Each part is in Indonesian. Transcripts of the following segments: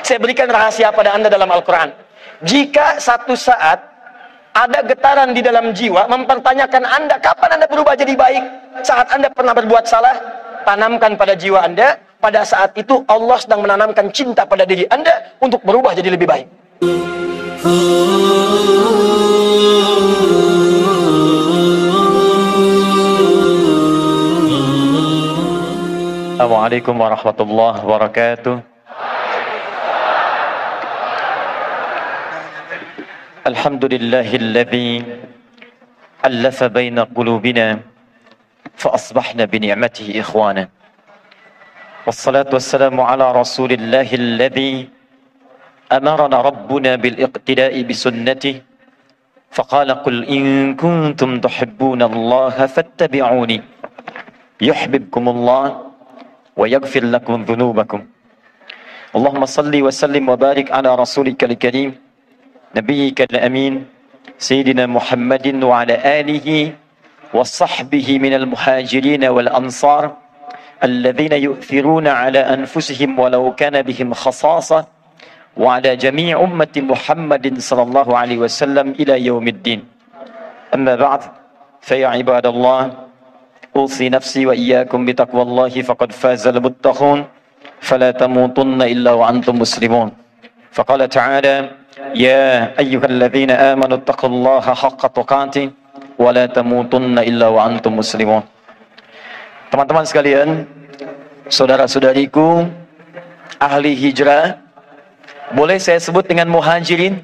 Saya berikan rahasia pada Anda dalam Al-Quran. Jika satu saat ada getaran di dalam jiwa mempertanyakan Anda, kapan Anda berubah jadi baik? Saat Anda pernah berbuat salah, tanamkan pada jiwa Anda, pada saat itu Allah sedang menanamkan cinta pada diri Anda untuk berubah jadi lebih baik. Assalamualaikum warahmatullahi wabarakatuh. Alhamdulillahilladzi alafa baina qulubina fa asbahna bi ni'matihi ikhwana. Wassalatu wassalamu ala rasulillahilladzi amarna rabbuna bil iqtida'i bi sunnatihi faqala qul in kuntum tuhibbunallaha fattabi'uni yuhibbukumullah wa yaghfir lakum dhunubakum. Allahumma salli wa sallim wa barik ala rasulika al-karim nabiyyika al-amin sayyidina Muhammadin wa ala alihi wa sahbihi minal muhajirin wal ansar alladhina yu'thiruna ala anfusihim walau kana bihim khasasah wa ala jami' ummati Muhammadin sallallahu alaihi wasallam ila yaumiddin. Amma ba'd, fa ya ibadallah, أوصي نفسي وإياكم بتقوى الله فقد فاز المتقون فلا تموتن إلا وأنتم مسلمون. فقال تعالى يا أيها الذين آمنوا اتقوا الله حق تقاته ولا تموتن إلا وأنتم مسلمون. Teman-teman sekalian, saudara-saudariku ahli hijrah, boleh saya sebut dengan muhajirin?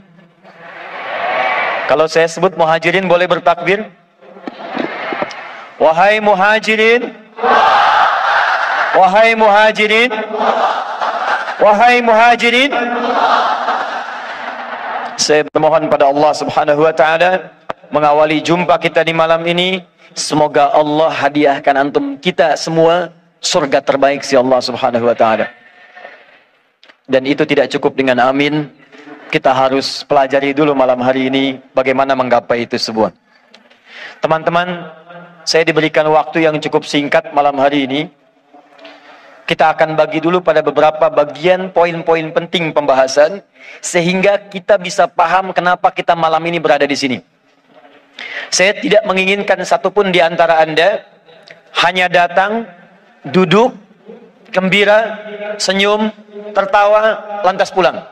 Kalau saya sebut muhajirin boleh bertakbir? Wahai muhajirin, wahai muhajirin, wahai muhajirin. Saya bermohon pada Allah Subhanahu wa taala mengawali jumpa kita di malam ini, semoga Allah hadiahkan antum kita semua surga terbaik si Allah Subhanahu wa taala. Dan itu tidak cukup dengan amin. Kita harus pelajari dulu malam hari ini bagaimana menggapai itu semua. Teman-teman, saya diberikan waktu yang cukup singkat malam hari ini. Kita akan bagi dulu pada beberapa bagian poin-poin penting pembahasan, sehingga kita bisa paham kenapa kita malam ini berada di sini. Saya tidak menginginkan satupun di antara Anda hanya datang, duduk, gembira, senyum, tertawa, lantas pulang.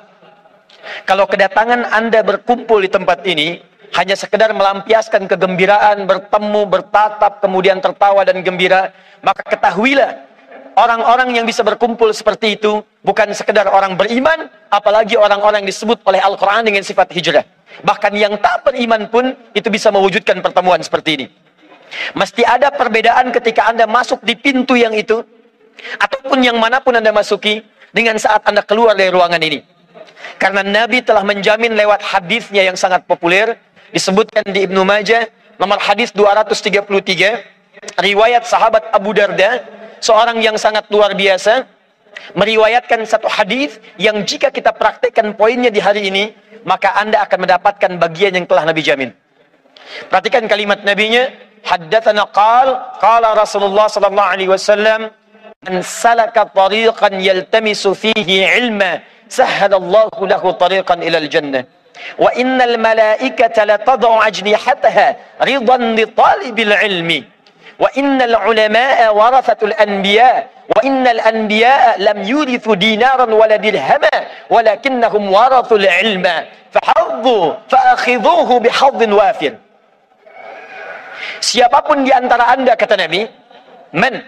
Kalau kedatangan Anda berkumpul di tempat ini hanya sekedar melampiaskan kegembiraan, bertemu, bertatap, kemudian tertawa dan gembira, maka ketahuilah, orang-orang yang bisa berkumpul seperti itu bukan sekedar orang beriman, apalagi orang-orang yang disebut oleh Al-Quran dengan sifat hijrah. Bahkan yang tak beriman pun itu bisa mewujudkan pertemuan seperti ini. Mesti ada perbedaan ketika Anda masuk di pintu yang itu, ataupun yang manapun Anda masuki, dengan saat Anda keluar dari ruangan ini. Karena Nabi telah menjamin lewat hadisnya yang sangat populer, disebutkan di Ibnu Majah, nomor hadis 233, riwayat sahabat Abu Darda, seorang yang sangat luar biasa, meriwayatkan satu hadis yang jika kita praktekkan poinnya di hari ini, maka Anda akan mendapatkan bagian yang telah Nabi jamin. Perhatikan kalimat Nabinya, haddatsana qala Rasulullah sallallahu alaihi wasallam, man salaka tariqan yaltamisu fihi ilma sahhalallahu lahu tariqan ilal jannah. Wa innal malaikata la tad'u ajnihataha ridan li talibil ilmi. Wa innal ulama'a warathatul anbiya. Wa innal anbiya'a lam yurithu dinaran wala dirhama walakinnahum warathul ilma. Fahadhu fa'akhidhuhu bihadhin wafir. Siapapun di antara Anda, kata Nabi, man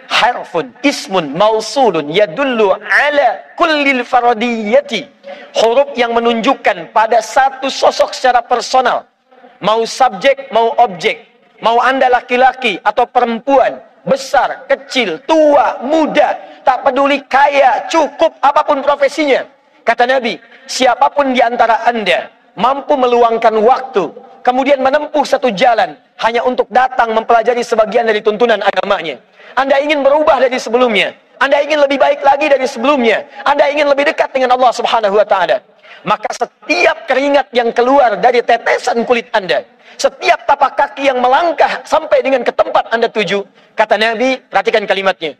harfun ismun mausulun yadullu ala kullil faradiyati, huruf yang menunjukkan pada satu sosok secara personal, mau subjek mau objek, mau Anda laki-laki atau perempuan, besar kecil tua muda, tak peduli kaya cukup apapun profesinya, kata Nabi, siapapun di antara Anda mampu meluangkan waktu kemudian menempuh satu jalan hanya untuk datang mempelajari sebagian dari tuntunan agamanya, Anda ingin berubah dari sebelumnya, Anda ingin lebih baik lagi dari sebelumnya, Anda ingin lebih dekat dengan Allah Subhanahu wa taala, maka setiap keringat yang keluar dari tetesan kulit Anda, setiap tapak kaki yang melangkah sampai dengan ke tempat Anda tuju, kata Nabi, perhatikan kalimatnya,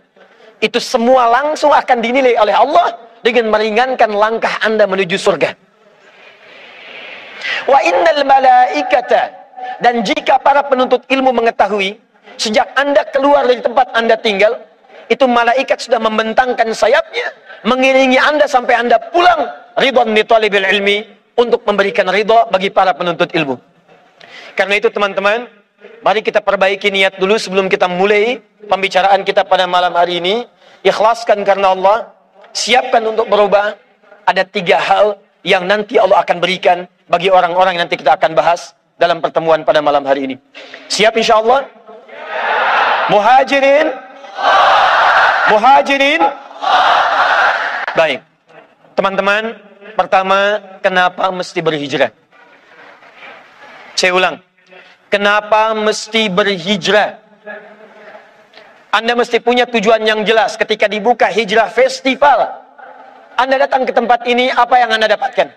itu semua langsung akan dinilai oleh Allah dengan meringankan langkah Anda menuju surga. Wa innal malaikata, dan jika para penuntut ilmu mengetahui, sejak Anda keluar dari tempat Anda tinggal, itu malaikat sudah membentangkan sayapnya, mengiringi Anda sampai Anda pulang, ridwan li talibil ilmi, untuk memberikan ridha bagi para penuntut ilmu. Karena itu teman-teman, mari kita perbaiki niat dulu sebelum kita mulai pembicaraan kita pada malam hari ini. Ikhlaskan karena Allah, siapkan untuk berubah. Ada 3 hal yang nanti Allah akan berikan bagi orang-orang yang nanti kita akan bahas dalam pertemuan pada malam hari ini. Siap insyaAllah? Muhajirin? Muhajirin? Baik. Teman-teman, pertama, kenapa mesti berhijrah? Saya ulang. Kenapa mesti berhijrah? Anda mesti punya tujuan yang jelas. Ketika dibuka hijrah festival, Anda datang ke tempat ini, apa yang Anda dapatkan?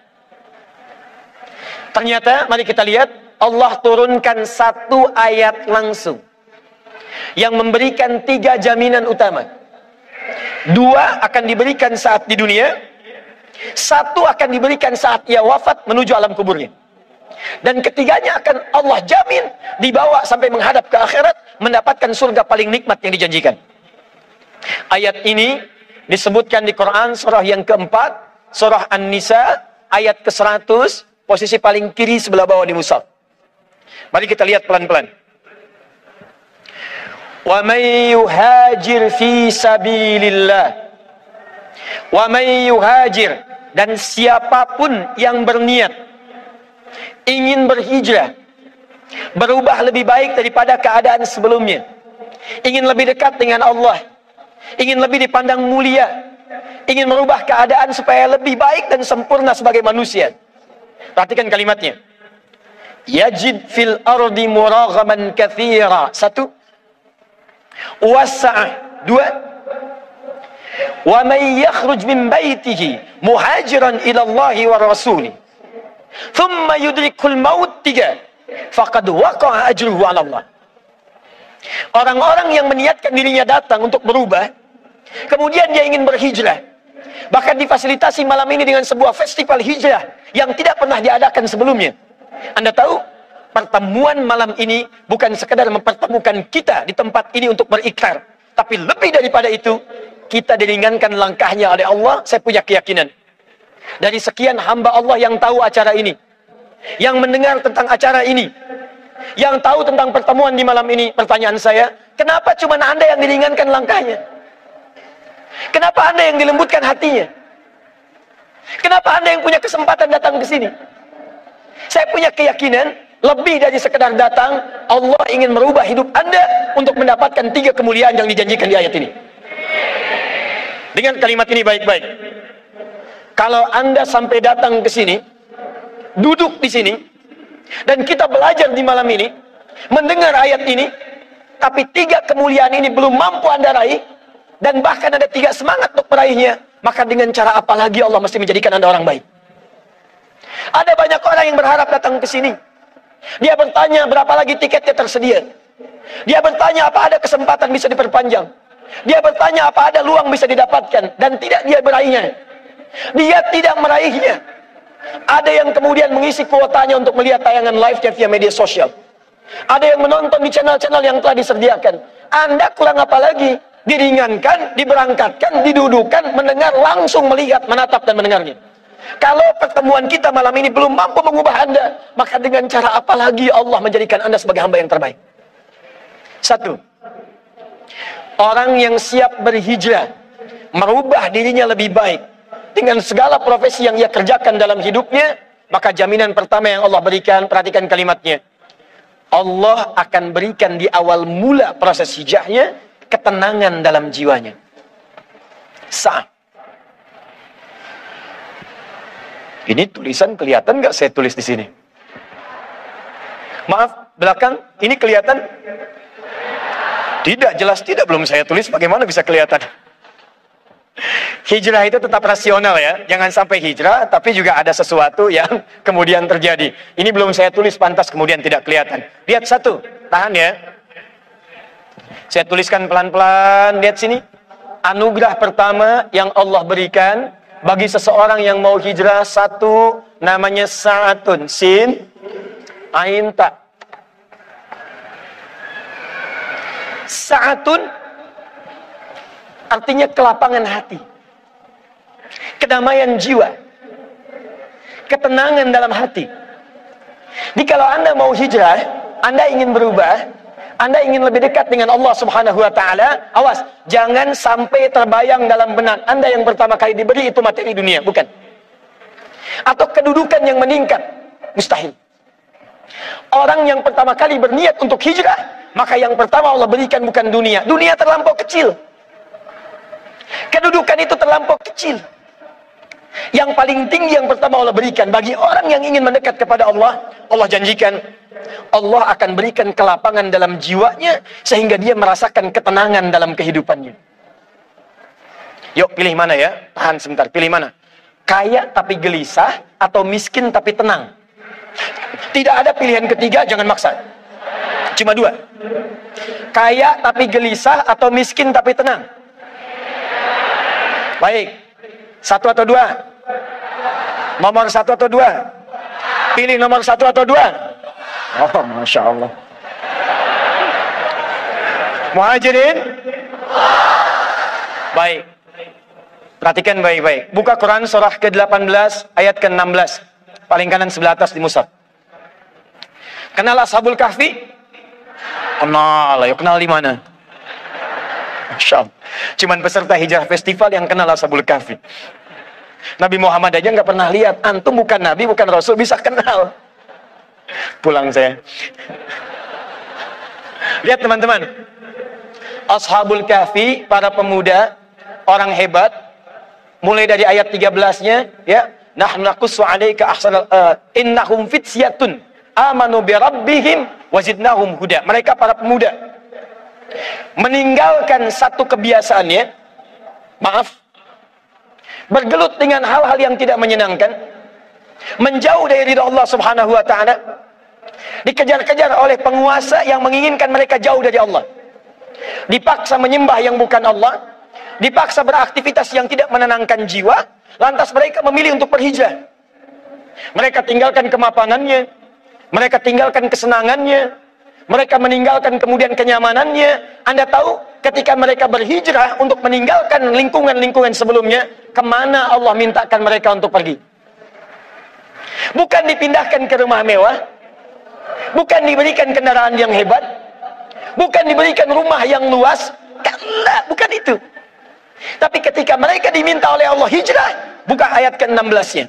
Ternyata, mari kita lihat, Allah turunkan 1 ayat langsung yang memberikan 3 jaminan utama. 2 akan diberikan saat di dunia, 1 akan diberikan saat ia wafat menuju alam kuburnya. Dan ketiganya akan Allah jamin dibawa sampai menghadap ke akhirat, mendapatkan surga paling nikmat yang dijanjikan. Ayat ini disebutkan di Quran surah yang keempat, surah An-Nisa ayat ke-100, posisi paling kiri sebelah bawah di mushaf. Mari kita lihat pelan-pelan. Wa may yuhajir fi sabilillah. Wa may yuhajir, dan siapapun yang berniat ingin berhijrah, berubah lebih baik daripada keadaan sebelumnya, ingin lebih dekat dengan Allah, ingin lebih dipandang mulia, ingin merubah keadaan supaya lebih baik dan sempurna sebagai manusia. Perhatikan kalimatnya. Yajid fil ardi muraghaman katsira. 1. Wasa'ah. 2. Wa may yakhruj min baitihi muhajiran ila Allah wa rasuli thumma yudrikul maut. 3. Faqad waqa'a ajruhu 'ala Allah. Orang-orang yang meniatkan dirinya datang untuk berubah, kemudian dia ingin berhijrah, bahkan difasilitasi malam ini dengan sebuah festival hijrah yang tidak pernah diadakan sebelumnya. Anda tahu, pertemuan malam ini bukan sekedar mempertemukan kita di tempat ini untuk berikrar, tapi lebih daripada itu, kita diringankan langkahnya oleh Allah. Saya punya keyakinan, dari sekian hamba Allah yang tahu acara ini, yang mendengar tentang acara ini, yang tahu tentang pertemuan di malam ini, pertanyaan saya, kenapa cuma Anda yang diringankan langkahnya? Kenapa Anda yang dilembutkan hatinya? Kenapa Anda yang punya kesempatan datang ke sini? Saya punya keyakinan, lebih dari sekedar datang, Allah ingin merubah hidup Anda untuk mendapatkan 3 kemuliaan yang dijanjikan di ayat ini. Dengan kalimat ini baik-baik. Kalau Anda sampai datang ke sini, duduk di sini, dan kita belajar di malam ini, mendengar ayat ini, tapi 3 kemuliaan ini belum mampu Anda raih, dan bahkan ada 3 semangat untuk meraihnya, maka dengan cara apa lagi Allah mesti menjadikan Anda orang baik? Ada banyak orang yang berharap datang ke sini. Dia bertanya berapa lagi tiketnya tersedia. Dia bertanya apa ada kesempatan bisa diperpanjang. Dia bertanya apa ada luang bisa didapatkan, dan tidak dia meraihnya. Dia tidak meraihnya. Ada yang kemudian mengisi kuotanya untuk melihat tayangan live via media sosial. Ada yang menonton di channel-channel yang telah disediakan. Anda kurang apa lagi? Diringankan, diberangkatkan, didudukan, mendengar, langsung melihat, menatap dan mendengarnya. Kalau pertemuan kita malam ini belum mampu mengubah Anda, maka dengan cara apa lagi Allah menjadikan Anda sebagai hamba yang terbaik? 1. Orang yang siap berhijrah, merubah dirinya lebih baik dengan segala profesi yang ia kerjakan dalam hidupnya, maka jaminan pertama yang Allah berikan, perhatikan kalimatnya, Allah akan berikan di awal mula proses hijrahnya ketenangan dalam jiwanya. Sah. Ini tulisan kelihatan nggak saya tulis di sini? Maaf, belakang ini kelihatan? Tidak, jelas tidak, belum saya tulis, bagaimana bisa kelihatan? Hijrah itu tetap rasional ya, jangan sampai hijrah tapi juga ada sesuatu yang kemudian terjadi. Ini belum saya tulis, pantas kemudian tidak kelihatan. Lihat 1, tahan ya. Saya tuliskan pelan-pelan, lihat sini. Anugerah pertama yang Allah berikan bagi seseorang yang mau hijrah, satu namanya sa'atun, sin, ain, ta. Sa'atun artinya kelapangan hati, kedamaian jiwa, ketenangan dalam hati. Jadi kalau Anda mau hijrah, Anda ingin berubah, Anda ingin lebih dekat dengan Allah Subhanahu wa Ta'ala, awas, jangan sampai terbayang dalam benak Anda yang pertama kali diberi itu materi dunia, bukan. Atau kedudukan yang meningkat, mustahil. Orang yang pertama kali berniat untuk hijrah, maka yang pertama Allah berikan bukan dunia. Dunia terlampau kecil. Kedudukan itu terlampau kecil. Yang paling tinggi yang pertama Allah berikan bagi orang yang ingin mendekat kepada Allah, Allah janjikan Allah akan berikan kelapangan dalam jiwanya sehingga dia merasakan ketenangan dalam kehidupannya. Yuk pilih mana ya? Tahan sebentar, pilih mana? Kaya tapi gelisah atau miskin tapi tenang? Tidak ada pilihan ketiga, jangan maksa. Cuma dua. Kaya tapi gelisah atau miskin tapi tenang? Baik. Satu atau dua? Nomor satu atau dua? Pilih nomor satu atau dua? Oh, Masya Allah. Muhajirin? Baik. Perhatikan baik-baik. Buka Quran surah ke-18 ayat ke-16. Paling kanan sebelah atas di mushaf. Kenal Ashabul Kahfi? Kenal. Ayo kenal di mana? Masya Allah. Cuman peserta hijrah festival yang kenal Ashabul Kahfi. Nabi Muhammad aja nggak pernah lihat. Antum bukan Nabi, bukan Rasul, bisa kenal. Pulang saya. Lihat teman-teman. Ashabul Kahfi, para pemuda, orang hebat. Mulai dari ayat 13-nya, ya. Nahnu naqussu 'alaika ahsanal innahum fityatun amanu bi rabbihim wazidnahum huda. Mereka para pemuda meninggalkan satu kebiasaannya, maaf, bergelut dengan hal-hal yang tidak menyenangkan, menjauh dari ridha Allah Subhanahu wa Ta'ala, dikejar-kejar oleh penguasa yang menginginkan mereka jauh dari Allah, dipaksa menyembah yang bukan Allah, dipaksa beraktivitas yang tidak menenangkan jiwa. Lantas mereka memilih untuk berhijrah. Mereka tinggalkan kemapanannya, mereka tinggalkan kesenangannya, mereka meninggalkan kemudian kenyamanannya. Anda tahu ketika mereka berhijrah untuk meninggalkan lingkungan-lingkungan sebelumnya, kemana Allah mintakan mereka untuk pergi? Bukan dipindahkan ke rumah mewah, bukan diberikan kendaraan yang hebat, bukan diberikan rumah yang luas, bukan itu. Tapi ketika mereka diminta oleh Allah hijrah, buka ayat ke-16-nya.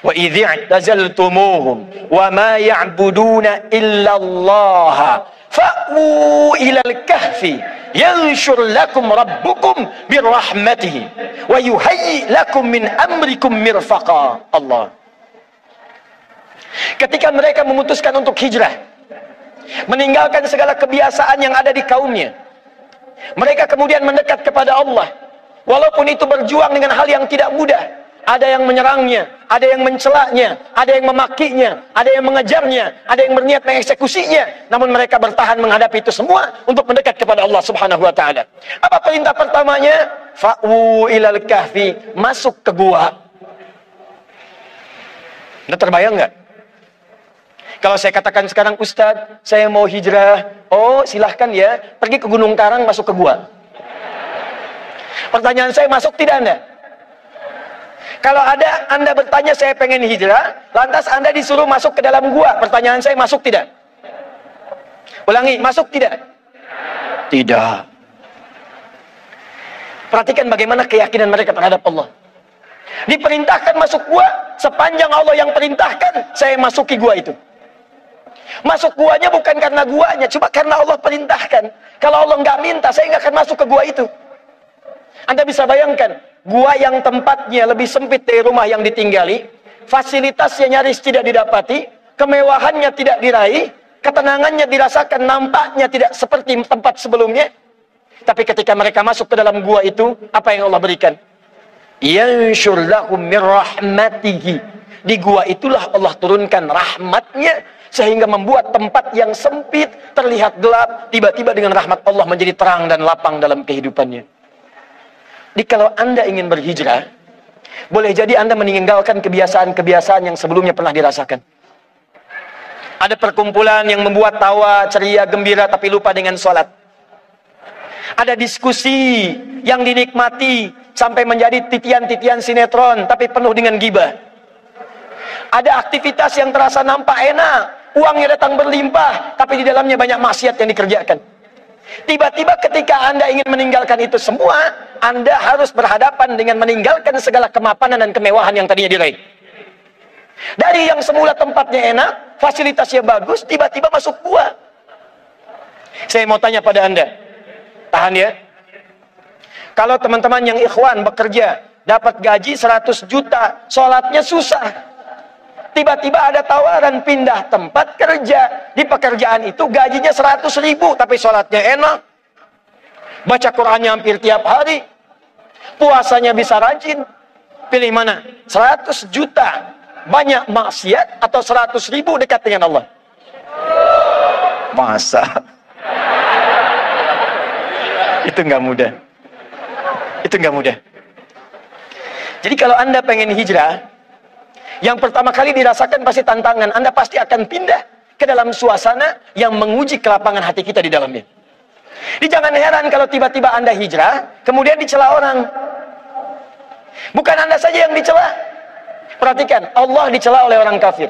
Wa idh i'tazaltumuhum wa ma ya'buduna illa Allah fa'u ilal kahfi yanshur lakum rabbukum birrahmatihi wa yuhayyi lakum min amrikum mirfaqa. Allah. Ketika mereka memutuskan untuk hijrah, meninggalkan segala kebiasaan yang ada di kaumnya, mereka kemudian mendekat kepada Allah. Walaupun itu berjuang dengan hal yang tidak mudah. Ada yang menyerangnya, ada yang mencelaknya, ada yang memakinya, ada yang mengejarnya, ada yang berniat mengeksekusinya. Namun mereka bertahan menghadapi itu semua untuk mendekat kepada Allah Subhanahu wa Ta'ala. Apa perintah pertamanya? Fa'u ilal kahfi, masuk ke gua. Anda terbayang nggak? Kalau saya katakan sekarang, Ustadz, saya mau hijrah. Oh, silahkan ya, pergi ke Gunung Karang, masuk ke gua. Pertanyaan saya, masuk tidak Anda? Kalau ada Anda bertanya, saya pengen hijrah, lantas Anda disuruh masuk ke dalam gua. Pertanyaan saya, masuk tidak? Ulangi, masuk tidak? Tidak. Perhatikan bagaimana keyakinan mereka terhadap Allah. Diperintahkan masuk gua, sepanjang Allah yang perintahkan, saya masuki gua itu. Masuk guanya bukan karena guanya, cuma karena Allah perintahkan. Kalau Allah nggak minta, saya nggak akan masuk ke gua itu. Anda bisa bayangkan, gua yang tempatnya lebih sempit dari rumah yang ditinggali, fasilitasnya nyaris tidak didapati, kemewahannya tidak diraih, ketenangannya dirasakan, nampaknya tidak seperti tempat sebelumnya. Tapi ketika mereka masuk ke dalam gua itu, apa yang Allah berikan? Yanshur lahum min rahmatihi. Di gua itulah Allah turunkan rahmatnya, sehingga membuat tempat yang sempit terlihat gelap, tiba-tiba dengan rahmat Allah menjadi terang dan lapang dalam kehidupannya. kalau Anda ingin berhijrah, boleh jadi Anda meninggalkan kebiasaan-kebiasaan yang sebelumnya pernah dirasakan. Ada perkumpulan yang membuat tawa, ceria, gembira, tapi lupa dengan sholat. Ada diskusi yang dinikmati sampai menjadi titian-titian sinetron, tapi penuh dengan gibah. Ada aktivitas yang terasa nampak enak, uangnya datang berlimpah, tapi di dalamnya banyak maksiat yang dikerjakan. Tiba-tiba ketika Anda ingin meninggalkan itu semua, Anda harus berhadapan dengan meninggalkan segala kemapanan dan kemewahan yang tadinya diraih. Dari yang semula tempatnya enak, fasilitasnya bagus, tiba-tiba masuk gua. Saya mau tanya pada Anda, tahan ya. Kalau teman-teman yang ikhwan bekerja, dapat gaji 100 juta, sholatnya susah. Tiba-tiba ada tawaran pindah tempat kerja. Di pekerjaan itu gajinya 100 ribu, tapi sholatnya enak. Baca Qur'annya hampir tiap hari. Puasanya bisa rajin. Pilih mana? 100 juta. Banyak maksiat atau 100 ribu dekat dengan Allah? Masa? Itu nggak mudah. Itu nggak mudah. Jadi kalau Anda pengen hijrah, yang pertama kali dirasakan pasti tantangan. Anda pasti akan pindah ke dalam suasana yang menguji kelapangan hati kita di dalamnya. Jadi jangan heran kalau tiba-tiba Anda hijrah, kemudian dicela orang. Bukan Anda saja yang dicela. Perhatikan, Allah dicela oleh orang kafir.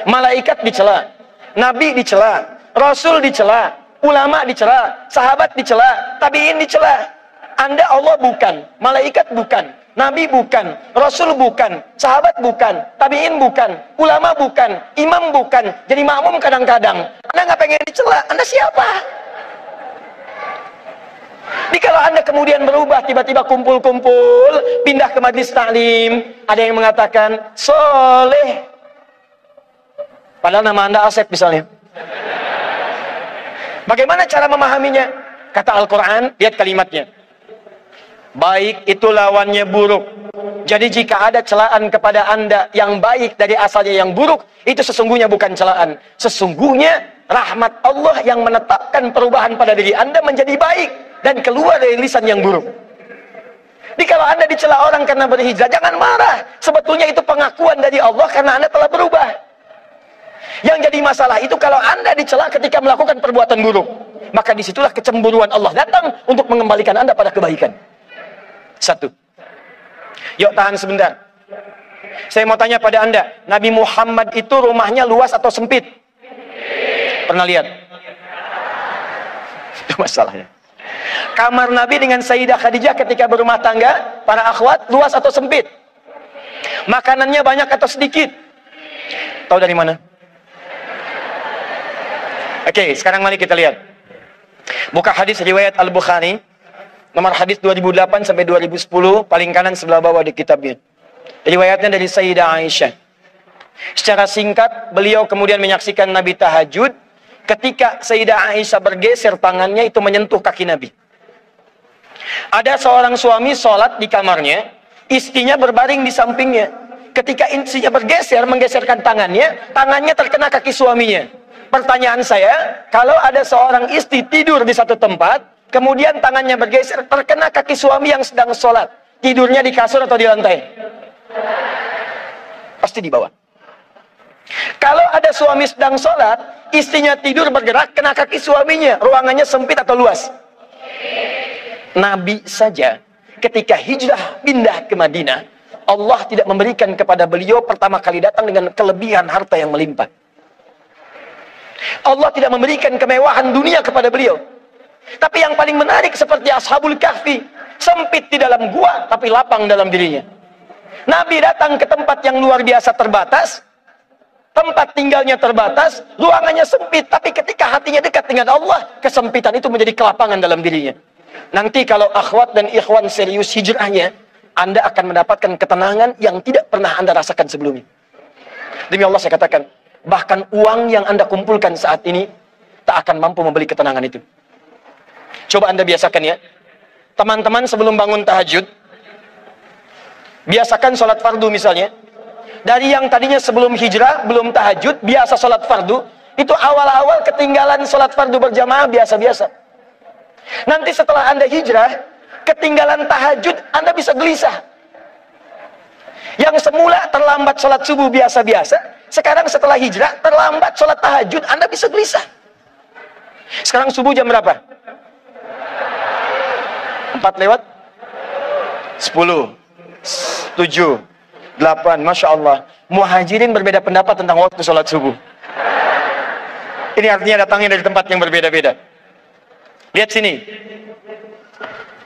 Malaikat dicela. Nabi dicela. Rasul dicela. Ulama dicela. Sahabat dicela. Tabi'in dicela. Anda Allah bukan. Malaikat bukan. Nabi bukan. Rasul bukan. Sahabat bukan. Tabi'in bukan. Ulama bukan. Imam bukan. Jadi makmum kadang-kadang. Anda nggak pengen dicela. Anda siapa? Jadi kalau Anda kemudian berubah, tiba-tiba kumpul-kumpul, pindah ke majlis taklim, ada yang mengatakan soleh, padahal nama Anda Asep misalnya. Bagaimana cara memahaminya? Kata Al-Quran, lihat kalimatnya. Baik itu lawannya buruk. Jadi jika ada celaan kepada Anda yang baik dari asalnya yang buruk, itu sesungguhnya bukan celaan. Sesungguhnya rahmat Allah yang menetapkan perubahan pada diri Anda menjadi baik dan keluar dari lisan yang buruk. Jadi kalau Anda dicela orang karena berhijrah, jangan marah. Sebetulnya itu pengakuan dari Allah karena Anda telah berubah. Yang jadi masalah itu kalau Anda dicela ketika melakukan perbuatan buruk, maka disitulah kecemburuan Allah datang untuk mengembalikan Anda pada kebaikan. Satu. Yuk tahan sebentar. Saya mau tanya pada Anda, Nabi Muhammad itu rumahnya luas atau sempit? Pernah lihat? Itu masalahnya. Kamar Nabi dengan Sayyidah Khadijah ketika berumah tangga, para akhwat, luas atau sempit? Makanannya banyak atau sedikit? Tahu dari mana? Oke, sekarang mari kita lihat. Buka hadis riwayat Al-Bukhari, nomor hadis 2008 sampai 2010, paling kanan sebelah bawah di kitabnya. Riwayatnya dari Sayyidah Aisyah. Secara singkat, beliau kemudian menyaksikan Nabi tahajud. Ketika Sayyidah Aisyah bergeser tangannya, itu menyentuh kaki Nabi. Ada seorang suami sholat di kamarnya, istrinya berbaring di sampingnya. Ketika istrinya bergeser, menggeserkan tangannya, tangannya terkena kaki suaminya. Pertanyaan saya, kalau ada seorang istri tidur di satu tempat, kemudian tangannya bergeser, terkena kaki suami yang sedang sholat, tidurnya di kasur atau di lantai? Pasti di bawah. Kalau ada suami sedang sholat, istrinya tidur bergerak, kena kaki suaminya, ruangannya sempit atau luas? Nabi saja ketika hijrah pindah ke Madinah, Allah tidak memberikan kepada beliau pertama kali datang dengan kelebihan harta yang melimpah. Allah tidak memberikan kemewahan dunia kepada beliau. Tapi yang paling menarik seperti Ashabul Kahfi, sempit di dalam gua tapi lapang dalam dirinya. Nabi datang ke tempat yang luar biasa terbatas, tempat tinggalnya terbatas, ruangannya sempit, tapi ketika hatinya dekat dengan Allah, kesempitan itu menjadi kelapangan dalam dirinya. Nanti kalau akhwat dan ikhwan serius hijrahnya, Anda akan mendapatkan ketenangan yang tidak pernah Anda rasakan sebelumnya. Demi Allah saya katakan, bahkan uang yang Anda kumpulkan saat ini tak akan mampu membeli ketenangan itu. Coba Anda biasakan ya, teman-teman sebelum bangun tahajud, biasakan sholat fardu misalnya. Dari yang tadinya sebelum hijrah, belum tahajud, biasa sholat fardu, itu awal-awal ketinggalan sholat fardu berjamaah biasa-biasa. Nanti setelah Anda hijrah, ketinggalan tahajud, Anda bisa gelisah. Yang semula terlambat sholat subuh biasa-biasa, sekarang setelah hijrah terlambat sholat tahajud, Anda bisa gelisah. Sekarang subuh jam berapa? 4 lewat 10, 7, 8, Masya Allah. Muhajirin berbeda pendapat tentang waktu sholat subuh. Ini artinya datangnya dari tempat yang berbeda-beda. Lihat sini.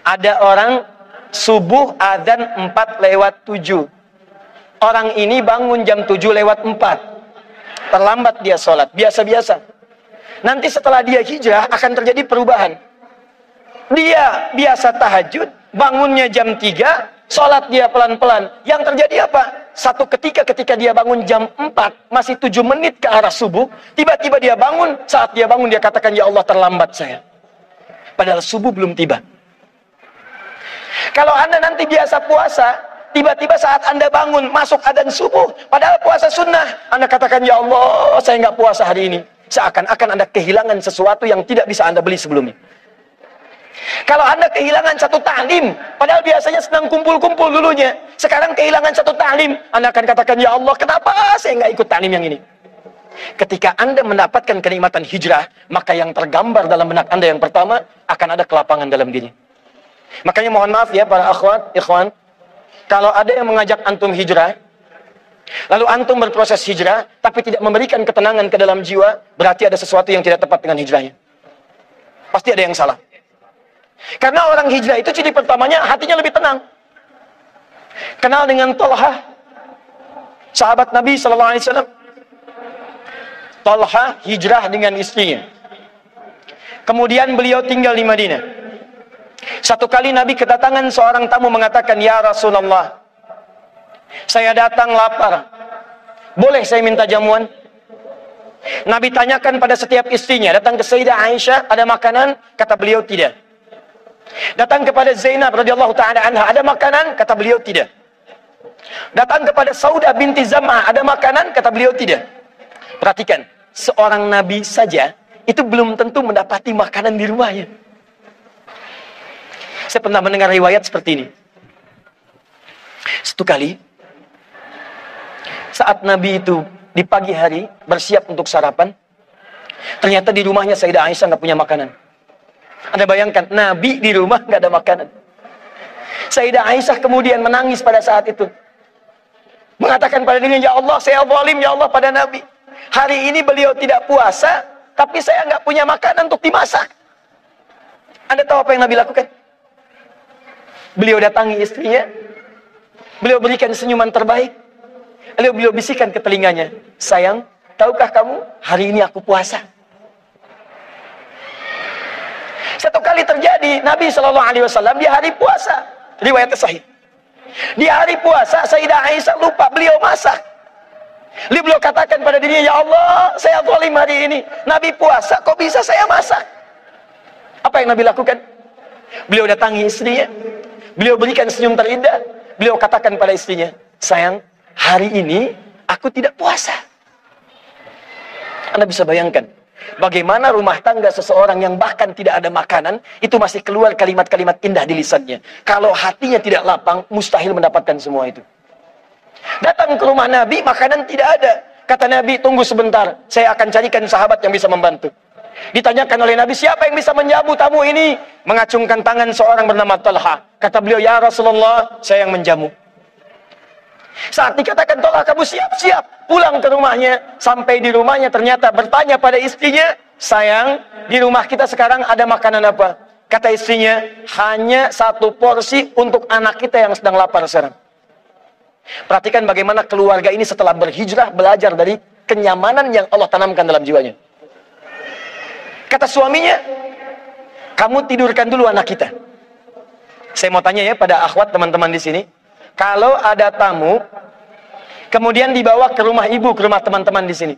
Ada orang subuh adzan 4 lewat 7. Orang ini bangun jam 7 lewat 4. Terlambat dia sholat, biasa-biasa. Nanti setelah dia hijrah akan terjadi perubahan. Dia biasa tahajud, bangunnya jam 3, sholat dia pelan-pelan. Yang terjadi apa? Satu ketika dia bangun jam 4, masih 7 menit ke arah subuh, tiba-tiba dia bangun, saat dia bangun dia katakan, ya Allah terlambat saya. Padahal subuh belum tiba. Kalau Anda nanti biasa puasa, tiba-tiba saat Anda bangun, masuk adzan subuh, padahal puasa sunnah, Anda katakan, ya Allah, saya nggak puasa hari ini. Seakan-akan Anda kehilangan sesuatu yang tidak bisa Anda beli sebelumnya. Kalau Anda kehilangan satu ta'lim, padahal biasanya senang kumpul-kumpul dulunya, sekarang kehilangan satu ta'lim, Anda akan katakan, ya Allah, kenapa saya nggak ikut ta'lim yang ini? Ketika Anda mendapatkan kenikmatan hijrah, maka yang tergambar dalam benak Anda yang pertama, akan ada kelapangan dalam diri. Makanya mohon maaf ya para akhwat, ikhwan, kalau ada yang mengajak antum hijrah, lalu antum berproses hijrah, tapi tidak memberikan ketenangan ke dalam jiwa, berarti ada sesuatu yang tidak tepat dengan hijrahnya. Pasti ada yang salah. Karena orang hijrah itu ciri pertamanya hatinya lebih tenang. Kenal dengan Talha, sahabat Nabi SAW. Talha hijrah dengan istrinya. Kemudian beliau tinggal di Madinah. Satu kali Nabi kedatangan seorang tamu mengatakan, ya Rasulullah, saya datang lapar, boleh saya minta jamuan? Nabi tanyakan pada setiap istrinya, datang ke Sayyidah Aisyah, ada makanan? Kata beliau, tidak. Datang kepada Zainab radhiyallahu ta'ala anha, ada makanan? Kata beliau, tidak. Datang kepada Saudah binti Zam'ah, ada makanan? Kata beliau, tidak. Perhatikan, seorang Nabi saja itu belum tentu mendapati makanan di rumahnya. Saya pernah mendengar riwayat seperti ini. Satu kali, saat Nabi itu di pagi hari bersiap untuk sarapan, ternyata di rumahnya Sayyidah Aisyah nggak punya makanan. Anda bayangkan, Nabi di rumah nggak ada makanan. Sayyidah Aisyah kemudian menangis pada saat itu, mengatakan pada dirinya, ya Allah, saya zalim, ya Allah, pada Nabi. Hari ini beliau tidak puasa, tapi saya nggak punya makanan untuk dimasak. Anda tahu apa yang Nabi lakukan? Beliau datangi istrinya, beliau berikan senyuman terbaik, lalu beliau bisikan ke telinganya, sayang, tahukah kamu, hari ini aku puasa. Satu kali terjadi, Nabi SAW di hari puasa, riwayatnya sahih. Di hari puasa, Sayyidah Aisyah lupa beliau masak. Lalu beliau katakan pada dirinya, ya Allah, saya zalim hari ini. Nabi puasa, kok bisa saya masak? Apa yang Nabi lakukan? Beliau datangi istrinya, beliau berikan senyum terindah, beliau katakan pada istrinya, sayang, hari ini aku tidak puasa. Anda bisa bayangkan bagaimana rumah tangga seseorang yang bahkan tidak ada makanan, itu masih keluar kalimat-kalimat indah di lisannya. Kalau hatinya tidak lapang, mustahil mendapatkan semua itu. Datang ke rumah Nabi, makanan tidak ada. Kata Nabi, tunggu sebentar, saya akan carikan sahabat yang bisa membantu. Ditanyakan oleh Nabi, siapa yang bisa menjamu tamu ini? Mengacungkan tangan seorang bernama Talha. Kata beliau, ya Rasulullah, saya yang menjamu. Saat dikatakan Talha, kamu siap-siap pulang ke rumahnya. Sampai di rumahnya ternyata bertanya pada istrinya, sayang, di rumah kita sekarang ada makanan apa? Kata istrinya, hanya satu porsi untuk anak kita yang sedang lapar sekarang. Perhatikan bagaimana keluarga ini setelah berhijrah belajar dari kenyamanan yang Allah tanamkan dalam jiwanya. Kata suaminya, kamu tidurkan dulu anak kita. Saya mau tanya ya pada akhwat teman-teman di sini, kalau ada tamu kemudian dibawa ke rumah ibu, ke rumah teman-teman di sini,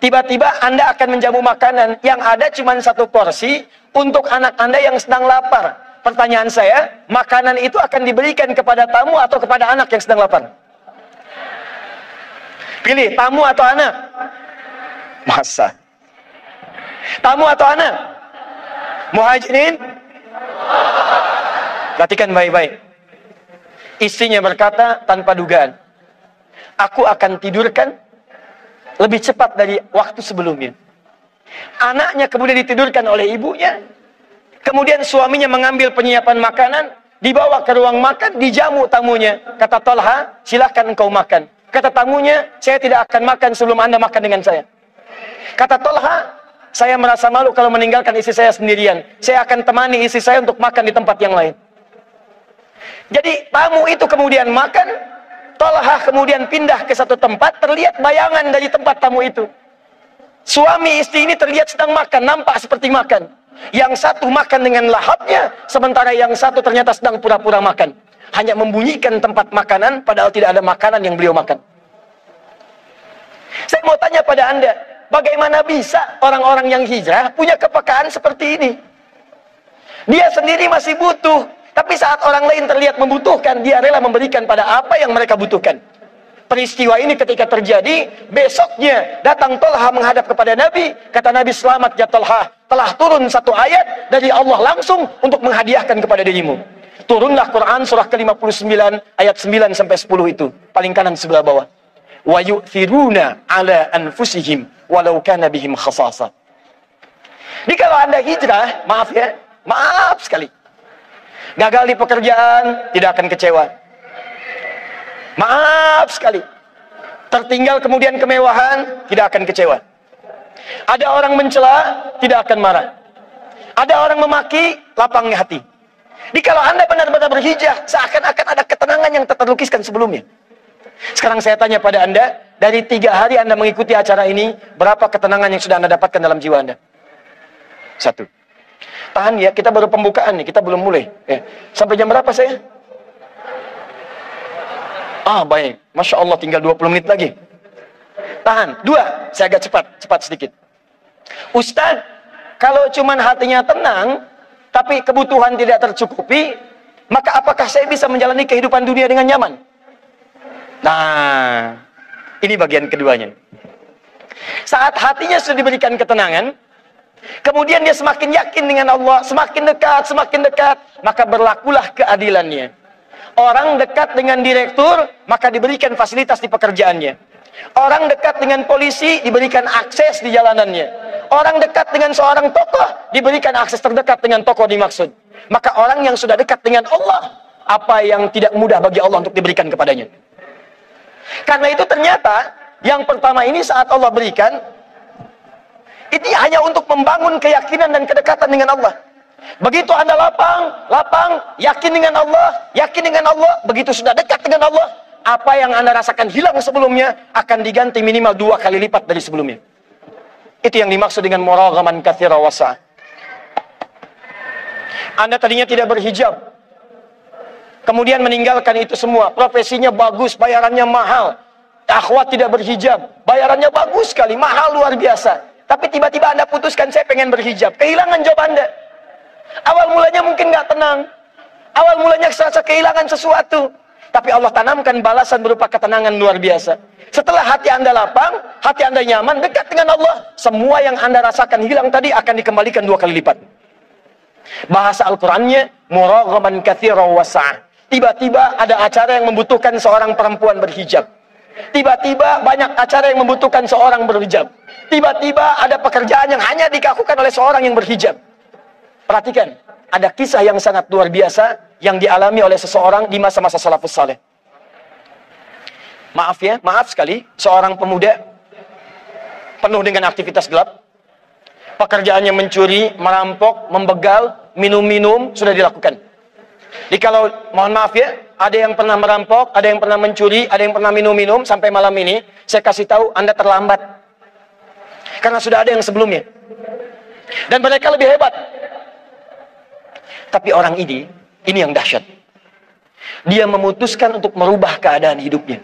tiba-tiba Anda akan menjamu makanan yang ada cuma satu porsi untuk anak Anda yang sedang lapar. Pertanyaan saya, makanan itu akan diberikan kepada tamu atau kepada anak yang sedang lapar? Pilih, tamu atau anak? Masa? Tamu atau anak? Muhajirin? Perhatikan baik-baik. Istrinya berkata tanpa dugaan, aku akan tidurkan lebih cepat dari waktu sebelumnya. Anaknya kemudian ditidurkan oleh ibunya. Kemudian suaminya mengambil penyiapan makanan, dibawa ke ruang makan, dijamu tamunya. Kata Talha, silahkan engkau makan. Kata tamunya, saya tidak akan makan sebelum Anda makan dengan saya. Kata Talha, saya merasa malu kalau meninggalkan istri saya sendirian. Saya akan temani istri saya untuk makan di tempat yang lain. Jadi tamu itu kemudian makan, Talha kemudian pindah ke satu tempat, terlihat bayangan dari tempat tamu itu. Suami istri ini terlihat sedang makan, nampak seperti makan. Yang satu makan dengan lahapnya, sementara yang satu ternyata sedang pura-pura makan. Hanya membunyikan tempat makanan, padahal tidak ada makanan yang beliau makan. Saya mau tanya pada Anda, bagaimana bisa orang-orang yang hijrah punya kepekaan seperti ini? Dia sendiri masih butuh, tapi saat orang lain terlihat membutuhkan, dia rela memberikan pada apa yang mereka butuhkan. Peristiwa ini ketika terjadi, besoknya datang Talha menghadap kepada Nabi. Kata Nabi, selamat ya Talha, telah turun satu ayat dari Allah langsung untuk menghadiahkan kepada dirimu. Turunlah Quran surah ke-59 ayat 9 sampai 10 itu, paling kanan sebelah bawah. Wa yu'thiruna ala anfusihim walau kana bihim khasasa. Jadi kalau Anda hijrah, maaf ya, maaf sekali. Gagal di pekerjaan, tidak akan kecewa. Maaf sekali. Tertinggal kemudian kemewahan, tidak akan kecewa. Ada orang mencela, tidak akan marah. Ada orang memaki, lapangnya hati. Jadi kalau Anda benar-benar berhijrah, seakan-akan ada ketenangan yang tak terlukiskan sebelumnya. Sekarang saya tanya pada Anda, dari 3 hari Anda mengikuti acara ini, berapa ketenangan yang sudah Anda dapatkan dalam jiwa Anda? 1. Tahan ya, kita baru pembukaan nih, kita belum mulai. Sampai jam berapa saya? Baik. Masya Allah, tinggal 20 menit lagi. Tahan. 2, saya agak cepat sedikit. Ustaz, kalau cuman hatinya tenang, tapi kebutuhan tidak tercukupi, maka apakah saya bisa menjalani kehidupan dunia dengan nyaman? Nah, ini bagian keduanya. Saat hatinya sudah diberikan ketenangan, kemudian dia semakin yakin dengan Allah, semakin dekat, maka berlakulah keadilannya. Orang dekat dengan direktur, maka diberikan fasilitas di pekerjaannya. Orang dekat dengan polisi, diberikan akses di jalanannya. Orang dekat dengan seorang tokoh, diberikan akses terdekat dengan tokoh dimaksud. Maka orang yang sudah dekat dengan Allah, apa yang tidak mudah bagi Allah untuk diberikan kepadanya. Karena itu ternyata, yang pertama ini saat Allah berikan, ini hanya untuk membangun keyakinan dan kedekatan dengan Allah. Begitu Anda lapang, yakin dengan Allah, begitu sudah dekat dengan Allah, apa yang Anda rasakan hilang sebelumnya, akan diganti minimal 2 kali lipat dari sebelumnya. Itu yang dimaksud dengan muraghaman katsira wasa'. Anda tadinya tidak berhijab, kemudian meninggalkan itu semua, profesinya bagus, bayarannya mahal. Akhwat tidak berhijab, bayarannya bagus sekali, mahal luar biasa. Tapi tiba-tiba Anda putuskan, saya pengen berhijab. Kehilangan job Anda. Awal mulanya mungkin nggak tenang. Awal mulanya serasa kehilangan sesuatu. Tapi Allah tanamkan balasan berupa ketenangan luar biasa. Setelah hati Anda lapang, hati Anda nyaman, dekat dengan Allah, semua yang Anda rasakan hilang tadi akan dikembalikan 2 kali lipat. Bahasa Al-Qurannya, muraghaman katsira wasa'. Tiba-tiba ada acara yang membutuhkan seorang perempuan berhijab. Tiba-tiba banyak acara yang membutuhkan seorang berhijab. Tiba-tiba ada pekerjaan yang hanya dilakukan oleh seorang yang berhijab. Perhatikan, ada kisah yang sangat luar biasa yang dialami oleh seseorang di masa-masa salafus saleh. Maaf ya, maaf sekali, seorang pemuda penuh dengan aktivitas gelap. Pekerjaannya mencuri, merampok, membegal, minum-minum, sudah dilakukan. Jadi kalau, mohon maaf ya, ada yang pernah merampok, ada yang pernah mencuri, ada yang pernah minum-minum, sampai malam ini, saya kasih tahu, Anda terlambat. Karena sudah ada yang sebelumnya. Dan mereka lebih hebat. Tapi orang ini yang dahsyat. Dia memutuskan untuk merubah keadaan hidupnya.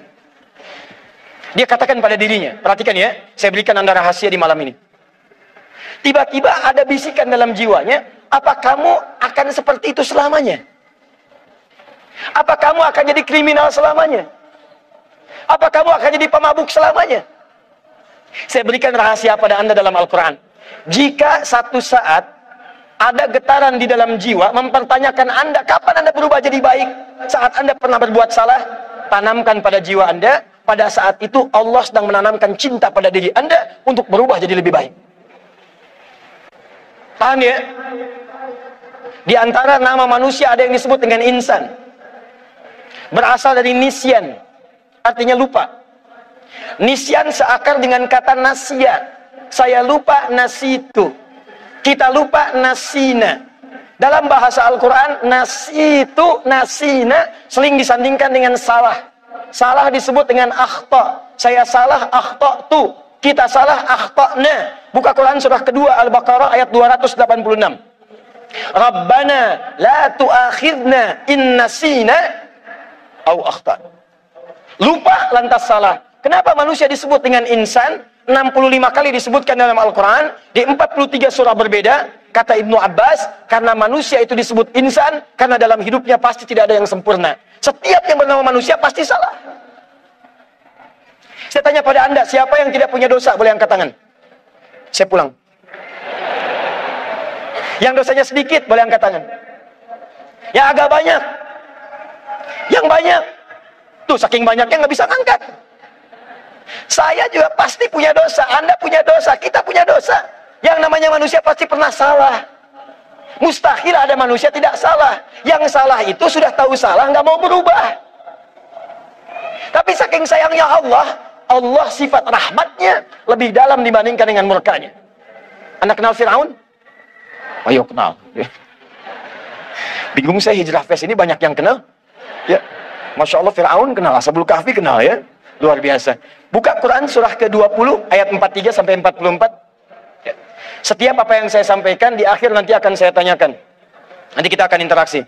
Dia katakan pada dirinya, perhatikan ya, saya berikan Anda rahasia di malam ini. Tiba-tiba ada bisikan dalam jiwanya, apa kamu akan seperti itu selamanya? Apa kamu akan jadi kriminal selamanya? Apa kamu akan jadi pemabuk selamanya? Saya berikan rahasia pada Anda dalam Al-Quran. Jika satu saat ada getaran di dalam jiwa mempertanyakan Anda, kapan Anda berubah jadi baik? Saat Anda pernah berbuat salah, tanamkan pada jiwa Anda, pada saat itu Allah sedang menanamkan cinta pada diri Anda untuk berubah jadi lebih baik. Paham ya? Di antara nama manusia ada yang disebut dengan insan. Berasal dari nisyan, artinya lupa. Nisyan seakar dengan kata nasya. Saya lupa, nasitu. Kita lupa, nasina. Dalam bahasa Al-Quran, nasitu, nasina sering disandingkan dengan salah. Salah disebut dengan akhta. Saya salah, akhta'tu. Kita salah, akhta'na. Buka Quran surah kedua Al-Baqarah ayat 286. Rabbana la tu'akhidna in nasina au akhta'na. Lupa lantas salah. Kenapa manusia disebut dengan insan? 65 kali disebutkan dalam Al-Quran. Di 43 surah berbeda. Kata Ibnu Abbas, karena manusia itu disebut insan, karena dalam hidupnya pasti tidak ada yang sempurna. Setiap yang bernama manusia pasti salah. Saya tanya pada Anda, siapa yang tidak punya dosa? Boleh angkat tangan. Saya pulang. Yang dosanya sedikit, boleh angkat tangan. Yang agak banyak. Yang banyak. Tuh, saking banyaknya nggak bisa angkat. Saya juga pasti punya dosa. Anda punya dosa. Kita punya dosa. Yang namanya manusia pasti pernah salah. Mustahil ada manusia tidak salah. Yang salah itu sudah tahu salah, nggak mau berubah. Tapi saking sayangnya Allah, Allah sifat rahmatnya lebih dalam dibandingkan dengan murkanya. Anda kenal Fir'aun? Ayo kenal. Bingung saya, Hijrah Fest ini banyak yang kenal. Ya, Masya Allah, Fir'aun kenal, Ashabul Kahfi kenal ya. Luar biasa. Buka Quran surah ke-20 ayat 43 sampai 44. Ya. Setiap apa yang saya sampaikan di akhir nanti akan saya tanyakan. Nanti kita akan interaksi.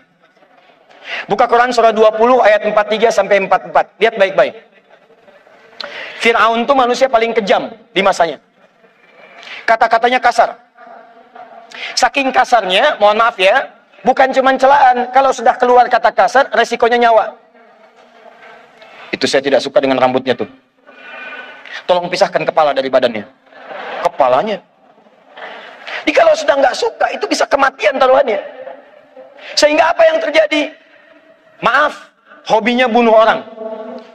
Buka Quran surah 20 ayat 43 sampai 44. Lihat baik-baik. Fir'aun itu manusia paling kejam di masanya. Kata-katanya kasar. Saking kasarnya, mohon maaf ya, bukan cuma celaan. Kalau sudah keluar kata kasar, resikonya nyawa. Itu saya tidak suka dengan rambutnya tuh. Tolong pisahkan kepala dari badannya. Kepalanya. Jadi kalau sudah nggak suka, itu bisa kematian taruhannya. Sehingga apa yang terjadi? Maaf, hobinya bunuh orang.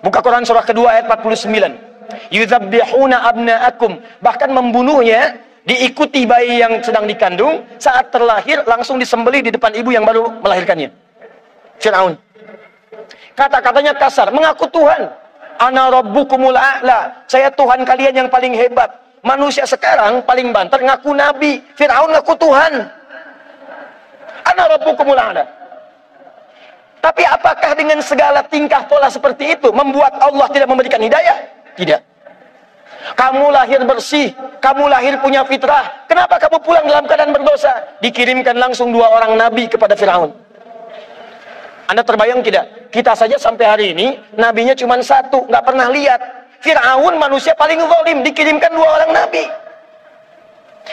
Buka Quran surah kedua ayat 49. Yuzabbihuna abna'akum. Bahkan membunuhnya, diikuti bayi yang sedang dikandung, saat terlahir langsung disembelih di depan ibu yang baru melahirkannya. Fir'aun. Kata-katanya kasar, mengaku Tuhan. Ana rabbukumul a'la. Saya Tuhan kalian yang paling hebat. Manusia sekarang paling banter ngaku nabi. Fir'aun ngaku Tuhan. Ana rabbukumul a'la. Tapi apakah dengan segala tingkah pola seperti itu membuat Allah tidak memberikan hidayah? Tidak. Kamu lahir bersih, kamu lahir punya fitrah. Kenapa kamu pulang dalam keadaan berdosa? Dikirimkan langsung 2 orang nabi kepada Fir'aun. Anda terbayang tidak? Kita saja sampai hari ini, nabinya cuma 1, nggak pernah lihat. Fir'aun manusia paling zalim, dikirimkan 2 orang nabi.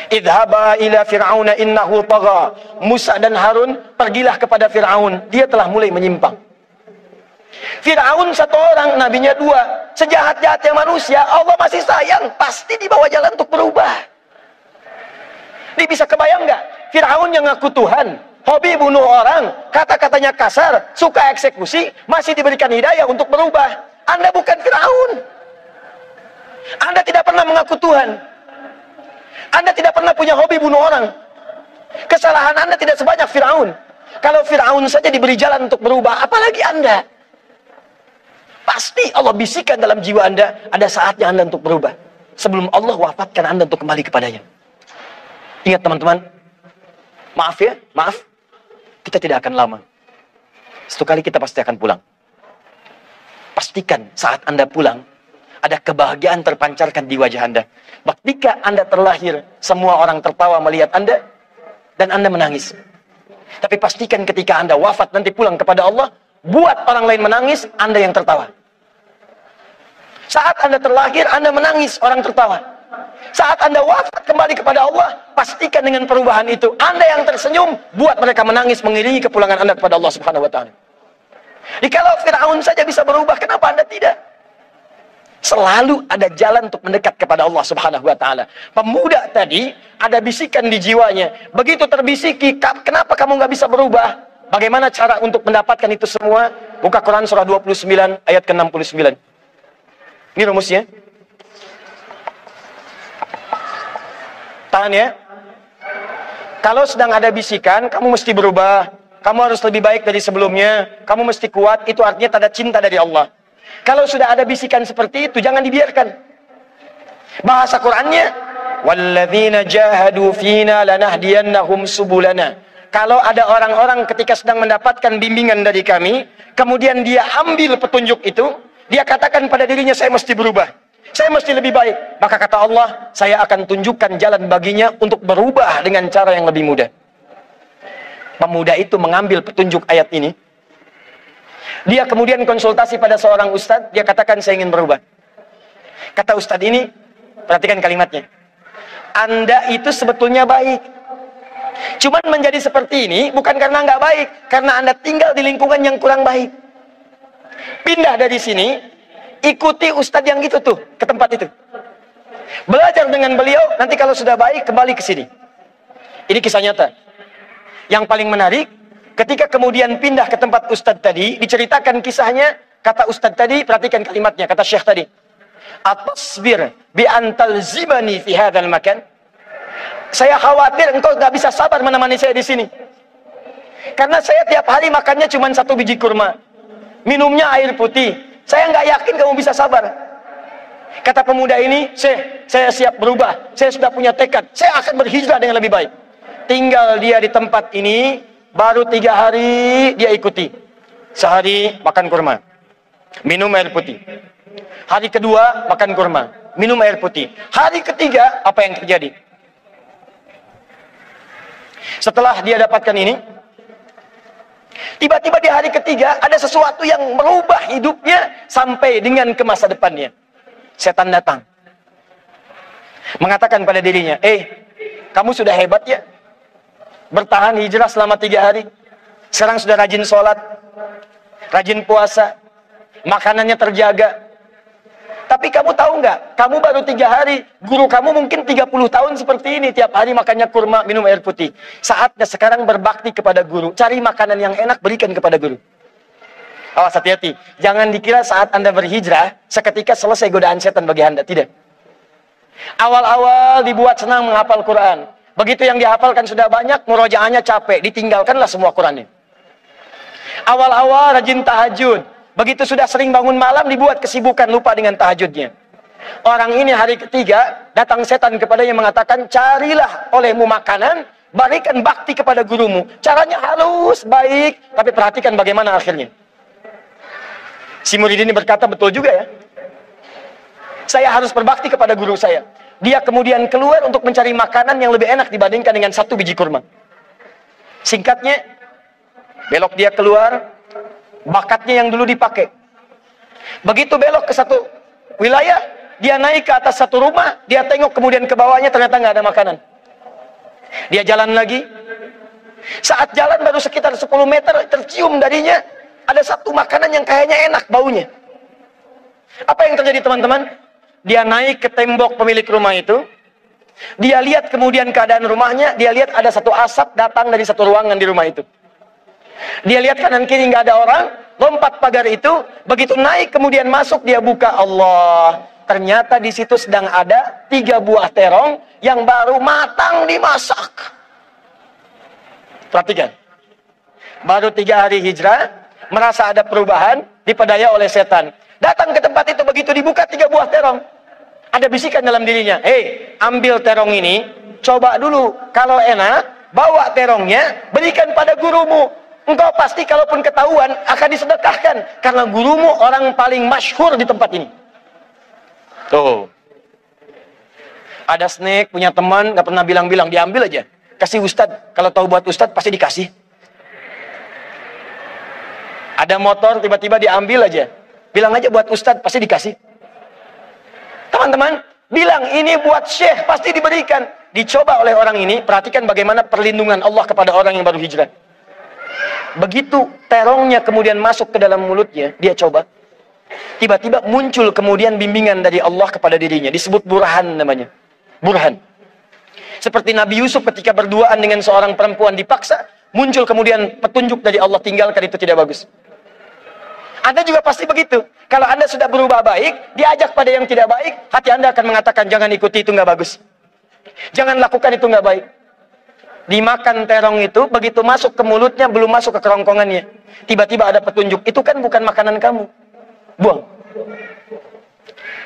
Idhaba ila Fir'auna innahu tagha. Musa dan Harun, pergilah kepada Fir'aun. Dia telah mulai menyimpang. Fir'aun 1 orang, nabinya 2. Sejahat-jahatnya manusia, Allah masih sayang. Pasti dibawa jalan untuk berubah. Ini bisa kebayang nggak? Fir'aun yang ngaku Tuhan, hobi bunuh orang, kata-katanya kasar, suka eksekusi, masih diberikan hidayah untuk berubah. Anda bukan Fir'aun. Anda tidak pernah mengaku Tuhan. Anda tidak pernah punya hobi bunuh orang. Kesalahan Anda tidak sebanyak Fir'aun. Kalau Fir'aun saja diberi jalan untuk berubah, apalagi Anda? Pasti Allah bisikan dalam jiwa Anda, ada saatnya Anda untuk berubah. Sebelum Allah wafatkan Anda untuk kembali kepadanya. Ingat teman-teman, maaf ya, maaf. Kita tidak akan lama. Satu kali kita pasti akan pulang. Pastikan saat Anda pulang, ada kebahagiaan terpancarkan di wajah Anda. Ketika Anda terlahir, semua orang tertawa melihat Anda, dan Anda menangis. Tapi pastikan ketika Anda wafat nanti pulang kepada Allah, buat orang lain menangis, Anda yang tertawa. Saat Anda terlahir, Anda menangis, orang tertawa. Saat Anda wafat kembali kepada Allah, pastikan dengan perubahan itu, Anda yang tersenyum, buat mereka menangis mengiringi kepulangan Anda kepada Allah Subhanahu wa Ta'ala. Jadi kalau Fir'aun saja bisa berubah, kenapa Anda tidak? Selalu ada jalan untuk mendekat kepada Allah Subhanahu wa taala. Pemuda tadi ada bisikan di jiwanya. Begitu terbisiki, kenapa kamu nggak bisa berubah? Bagaimana cara untuk mendapatkan itu semua? Buka Quran surah 29 ayat ke-69. Ini rumusnya. Tahan ya. Kalau sedang ada bisikan, kamu mesti berubah. Kamu harus lebih baik dari sebelumnya. Kamu mesti kuat. Itu artinya tanda cinta dari Allah. Kalau sudah ada bisikan seperti itu, jangan dibiarkan. Bahasa Qurannya, walladzina jahadu fina lanahdiyannahum subulana. Kalau ada orang-orang ketika sedang mendapatkan bimbingan dari kami, kemudian dia ambil petunjuk itu, dia katakan pada dirinya, saya mesti berubah. Saya mesti lebih baik. Maka kata Allah, saya akan tunjukkan jalan baginya untuk berubah dengan cara yang lebih mudah. Pemuda itu mengambil petunjuk ayat ini. Dia kemudian konsultasi pada seorang ustadz, dia katakan saya ingin berubah. Kata ustadz ini, perhatikan kalimatnya. Anda itu sebetulnya baik. Cuman menjadi seperti ini bukan karena nggak baik, karena Anda tinggal di lingkungan yang kurang baik. Pindah dari sini, ikuti ustadz yang itu tuh, ke tempat itu. Belajar dengan beliau, nanti kalau sudah baik, kembali ke sini. Ini kisah nyata. Yang paling menarik, ketika kemudian pindah ke tempat ustadz tadi, diceritakan kisahnya, kata ustadz tadi, perhatikan kalimatnya, kata syekh tadi. Atasbir bi antal zibani fi hadzal makan. Saya khawatir engkau nggak bisa sabar menemani saya di sini. Karena saya tiap hari makannya cuma 1 biji kurma. Minumnya air putih. Saya nggak yakin kamu bisa sabar. Kata pemuda ini, saya siap berubah. Saya sudah punya tekad. Saya akan berhijrah dengan lebih baik. Tinggal dia di tempat ini, baru 3 hari dia ikuti. Sehari makan kurma, minum air putih. Hari kedua makan kurma, minum air putih. Hari ketiga apa yang terjadi? Setelah dia dapatkan ini, tiba-tiba di hari ketiga ada sesuatu yang merubah hidupnya sampai dengan ke masa depannya. Setan datang, mengatakan pada dirinya, kamu sudah hebat ya, bertahan hijrah selama 3 hari. Sekarang sudah rajin sholat, rajin puasa, makanannya terjaga. Tapi kamu tahu nggak, kamu baru 3 hari, guru kamu mungkin 30 tahun seperti ini, tiap hari makannya kurma, minum air putih. Saatnya sekarang berbakti kepada guru, cari makanan yang enak, berikan kepada guru. Awas, hati-hati, jangan dikira saat Anda berhijrah, seketika selesai godaan setan bagi Anda, tidak. Awal-awal dibuat senang menghafal Quran. Begitu yang dihafalkan sudah banyak, murojaahnya capek, ditinggalkanlah semua Qurannya. Awal-awal rajin tahajud. Begitu sudah sering bangun malam, dibuat kesibukan, lupa dengan tahajudnya. Orang ini hari ketiga, datang setan kepadanya mengatakan, carilah olehmu makanan, berikan bakti kepada gurumu. Caranya halus, baik, tapi perhatikan bagaimana akhirnya. Si murid ini berkata, betul juga ya. Saya harus berbakti kepada guru saya. Dia kemudian keluar untuk mencari makanan yang lebih enak dibandingkan dengan 1 biji kurma. Singkatnya, belok dia keluar, bakatnya yang dulu dipakai. Begitu belok ke satu wilayah, dia naik ke atas satu rumah, dia tengok kemudian ke bawahnya, ternyata nggak ada makanan. Dia jalan lagi. Saat jalan baru sekitar 10 meter, tercium darinya ada satu makanan yang kayaknya enak baunya. Apa yang terjadi teman-teman? Dia naik ke tembok pemilik rumah itu. Dia lihat kemudian keadaan rumahnya, dia lihat ada satu asap datang dari satu ruangan di rumah itu. Dia lihat kanan kiri nggak ada orang, lompat pagar itu, begitu naik kemudian masuk, dia buka, Allah. Ternyata di situ sedang ada 3 buah terong yang baru matang dimasak. Perhatikan. Baru 3 hari hijrah, merasa ada perubahan, dipedaya oleh setan. Datang ke tempat itu, begitu dibuka 3 buah terong. Ada bisikan dalam dirinya, ambil terong ini, coba dulu, kalau enak, bawa terongnya, berikan pada gurumu. Engkau pasti kalaupun ketahuan akan disedekahkan, karena gurumu orang paling masyhur di tempat ini. Tuh. Ada snack, punya teman, gak pernah bilang-bilang, diambil aja. Kasih ustadz, kalau tahu buat ustadz pasti dikasih. Ada motor, tiba-tiba diambil aja. Bilang aja buat ustadz, pasti dikasih. Teman-teman, bilang ini buat syekh, pasti diberikan. Dicoba oleh orang ini, perhatikan bagaimana perlindungan Allah kepada orang yang baru hijrah. Begitu terongnya kemudian masuk ke dalam mulutnya, dia coba. Tiba-tiba muncul kemudian bimbingan dari Allah kepada dirinya. Disebut burhan namanya. Burhan. Seperti Nabi Yusuf ketika berduaan dengan seorang perempuan dipaksa, muncul kemudian petunjuk dari Allah, tinggalkan itu tidak bagus. Anda juga pasti begitu. Kalau Anda sudah berubah baik, diajak pada yang tidak baik, hati Anda akan mengatakan, jangan ikuti, itu nggak bagus. Jangan lakukan, itu nggak baik. Dimakan terong itu, begitu masuk ke mulutnya, belum masuk ke kerongkongannya. Tiba-tiba ada petunjuk, itu kan bukan makanan kamu. Buang.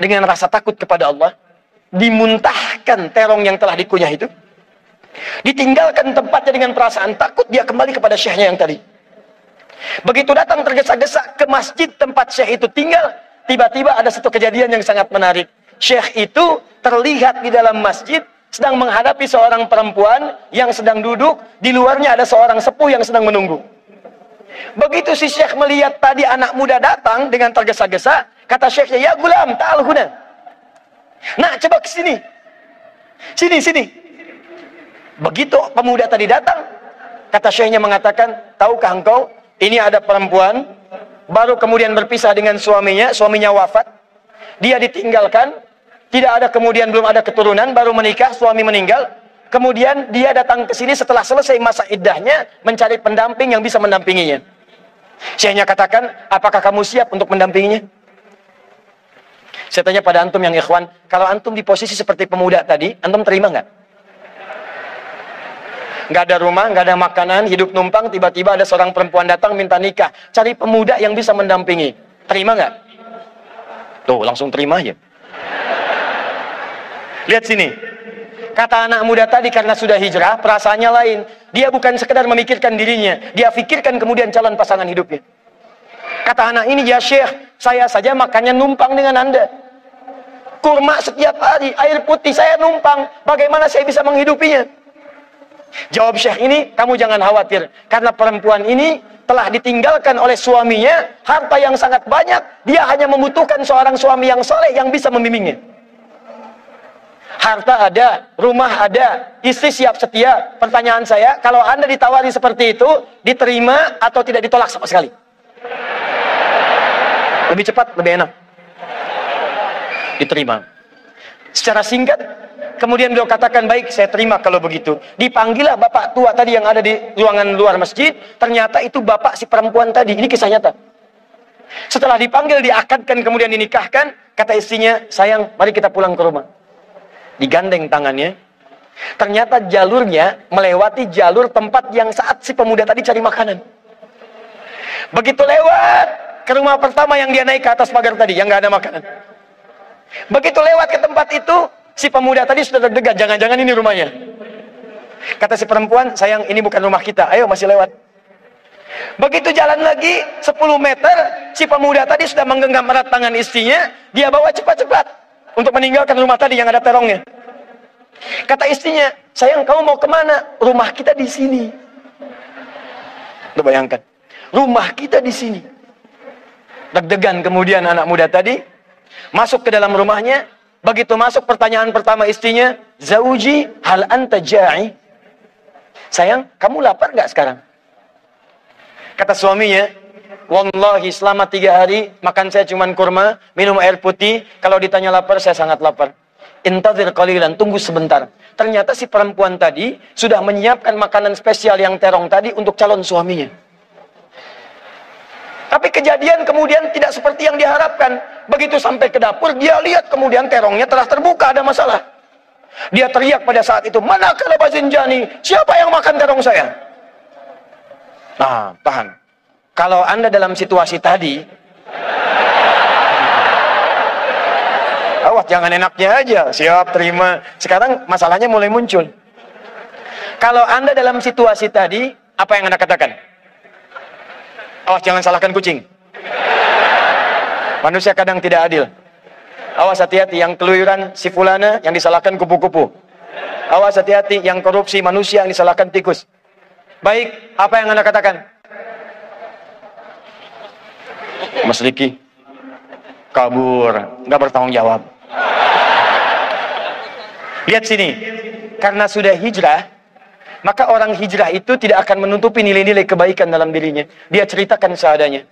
Dengan rasa takut kepada Allah, dimuntahkan terong yang telah dikunyah itu, ditinggalkan tempatnya dengan perasaan takut, dia kembali kepada syekhnya yang tadi. Begitu datang tergesa-gesa ke masjid tempat syekh itu tinggal, tiba-tiba ada satu kejadian yang sangat menarik. Syekh itu terlihat di dalam masjid sedang menghadapi seorang perempuan yang sedang duduk, di luarnya ada seorang sepuh yang sedang menunggu. Begitu si syekh melihat tadi anak muda datang dengan tergesa-gesa, kata syekhnya, ya gulam, ta'al huna. Nah, coba ke sini. Sini. Begitu pemuda tadi datang, kata syekhnya mengatakan, tahukah engkau, ini ada perempuan, baru kemudian berpisah dengan suaminya wafat, dia ditinggalkan, tidak ada kemudian belum ada keturunan, baru menikah, suami meninggal, kemudian dia datang ke sini setelah selesai masa iddahnya, mencari pendamping yang bisa mendampinginya. Syekhnya katakan, apakah kamu siap untuk mendampinginya? Saya tanya pada antum yang ikhwan, kalau antum di posisi seperti pemuda tadi, antum terima nggak? Nggak ada rumah, nggak ada makanan, hidup numpang, tiba-tiba ada seorang perempuan datang minta nikah, cari pemuda yang bisa mendampingi. Terima nggak? Tuh, langsung terima aja. Lihat sini. Kata anak muda tadi, karena sudah hijrah, perasaannya lain. Dia bukan sekedar memikirkan dirinya, dia pikirkan kemudian calon pasangan hidupnya. Kata anak ini, ya syekh, saya saja makannya numpang dengan Anda. Kurma setiap hari, air putih saya numpang, bagaimana saya bisa menghidupinya? Jawab syekh ini, kamu jangan khawatir, karena perempuan ini telah ditinggalkan oleh suaminya, harta yang sangat banyak, dia hanya membutuhkan seorang suami yang soleh yang bisa membimbingnya. Harta ada, rumah ada, istri siap setia. Pertanyaan saya, kalau Anda ditawari seperti itu, diterima atau tidak ditolak sama sekali? Lebih cepat, lebih enak. Diterima. Secara singkat, kemudian beliau katakan, baik, saya terima kalau begitu. Dipanggillah bapak tua tadi yang ada di ruangan luar masjid. Ternyata itu bapak si perempuan tadi. Ini kisah nyata. Setelah dipanggil, diakadkan, kemudian dinikahkan, kata istrinya, sayang, mari kita pulang ke rumah. Digandeng tangannya, ternyata jalurnya melewati jalur tempat yang saat si pemuda tadi cari makanan. Begitu lewat ke rumah pertama yang dia naik ke atas pagar tadi, yang nggak ada makanan. Begitu lewat ke tempat itu, si pemuda tadi sudah deg-degan, jangan-jangan ini rumahnya. Kata si perempuan, sayang, ini bukan rumah kita, ayo masih lewat. Begitu jalan lagi 10 meter, si pemuda tadi sudah menggenggam erat tangan istrinya, dia bawa cepat-cepat untuk meninggalkan rumah tadi yang ada terongnya. Kata istrinya, sayang, kamu mau kemana? Rumah kita di sini. Tuh bayangkan, rumah kita di sini. Deg-degan kemudian anak muda tadi masuk ke dalam rumahnya. Begitu masuk, pertanyaan pertama istrinya, Zauji, hal anta ja'i? Sayang, kamu lapar nggak sekarang? Kata suaminya, wallahi selama 3 hari makan saya cuma kurma, minum air putih. Kalau ditanya lapar, saya sangat lapar. Intazir qalilan, tunggu sebentar. Ternyata si perempuan tadi sudah menyiapkan makanan spesial yang terong tadi untuk calon suaminya. Tapi kejadian kemudian tidak seperti yang diharapkan. Begitu sampai ke dapur, dia lihat kemudian terongnya telah terbuka, ada masalah. Dia teriak pada saat itu, manakala bazinjani? Siapa yang makan terong saya? Nah, tahan. Kalau Anda dalam situasi tadi, awas jangan enaknya aja, siap terima. Sekarang masalahnya mulai muncul. Kalau Anda dalam situasi tadi, apa yang Anda katakan? Awas jangan salahkan kucing. Manusia kadang tidak adil. Awas hati-hati, yang keluyuran si fulana yang disalahkan kupu-kupu. Awas hati-hati, yang korupsi manusia yang disalahkan tikus. Baik, apa yang Anda katakan? Mas Riki kabur, nggak bertanggung jawab. Lihat sini, karena sudah hijrah, maka orang hijrah itu tidak akan menutupi nilai-nilai kebaikan dalam dirinya. Dia ceritakan seadanya.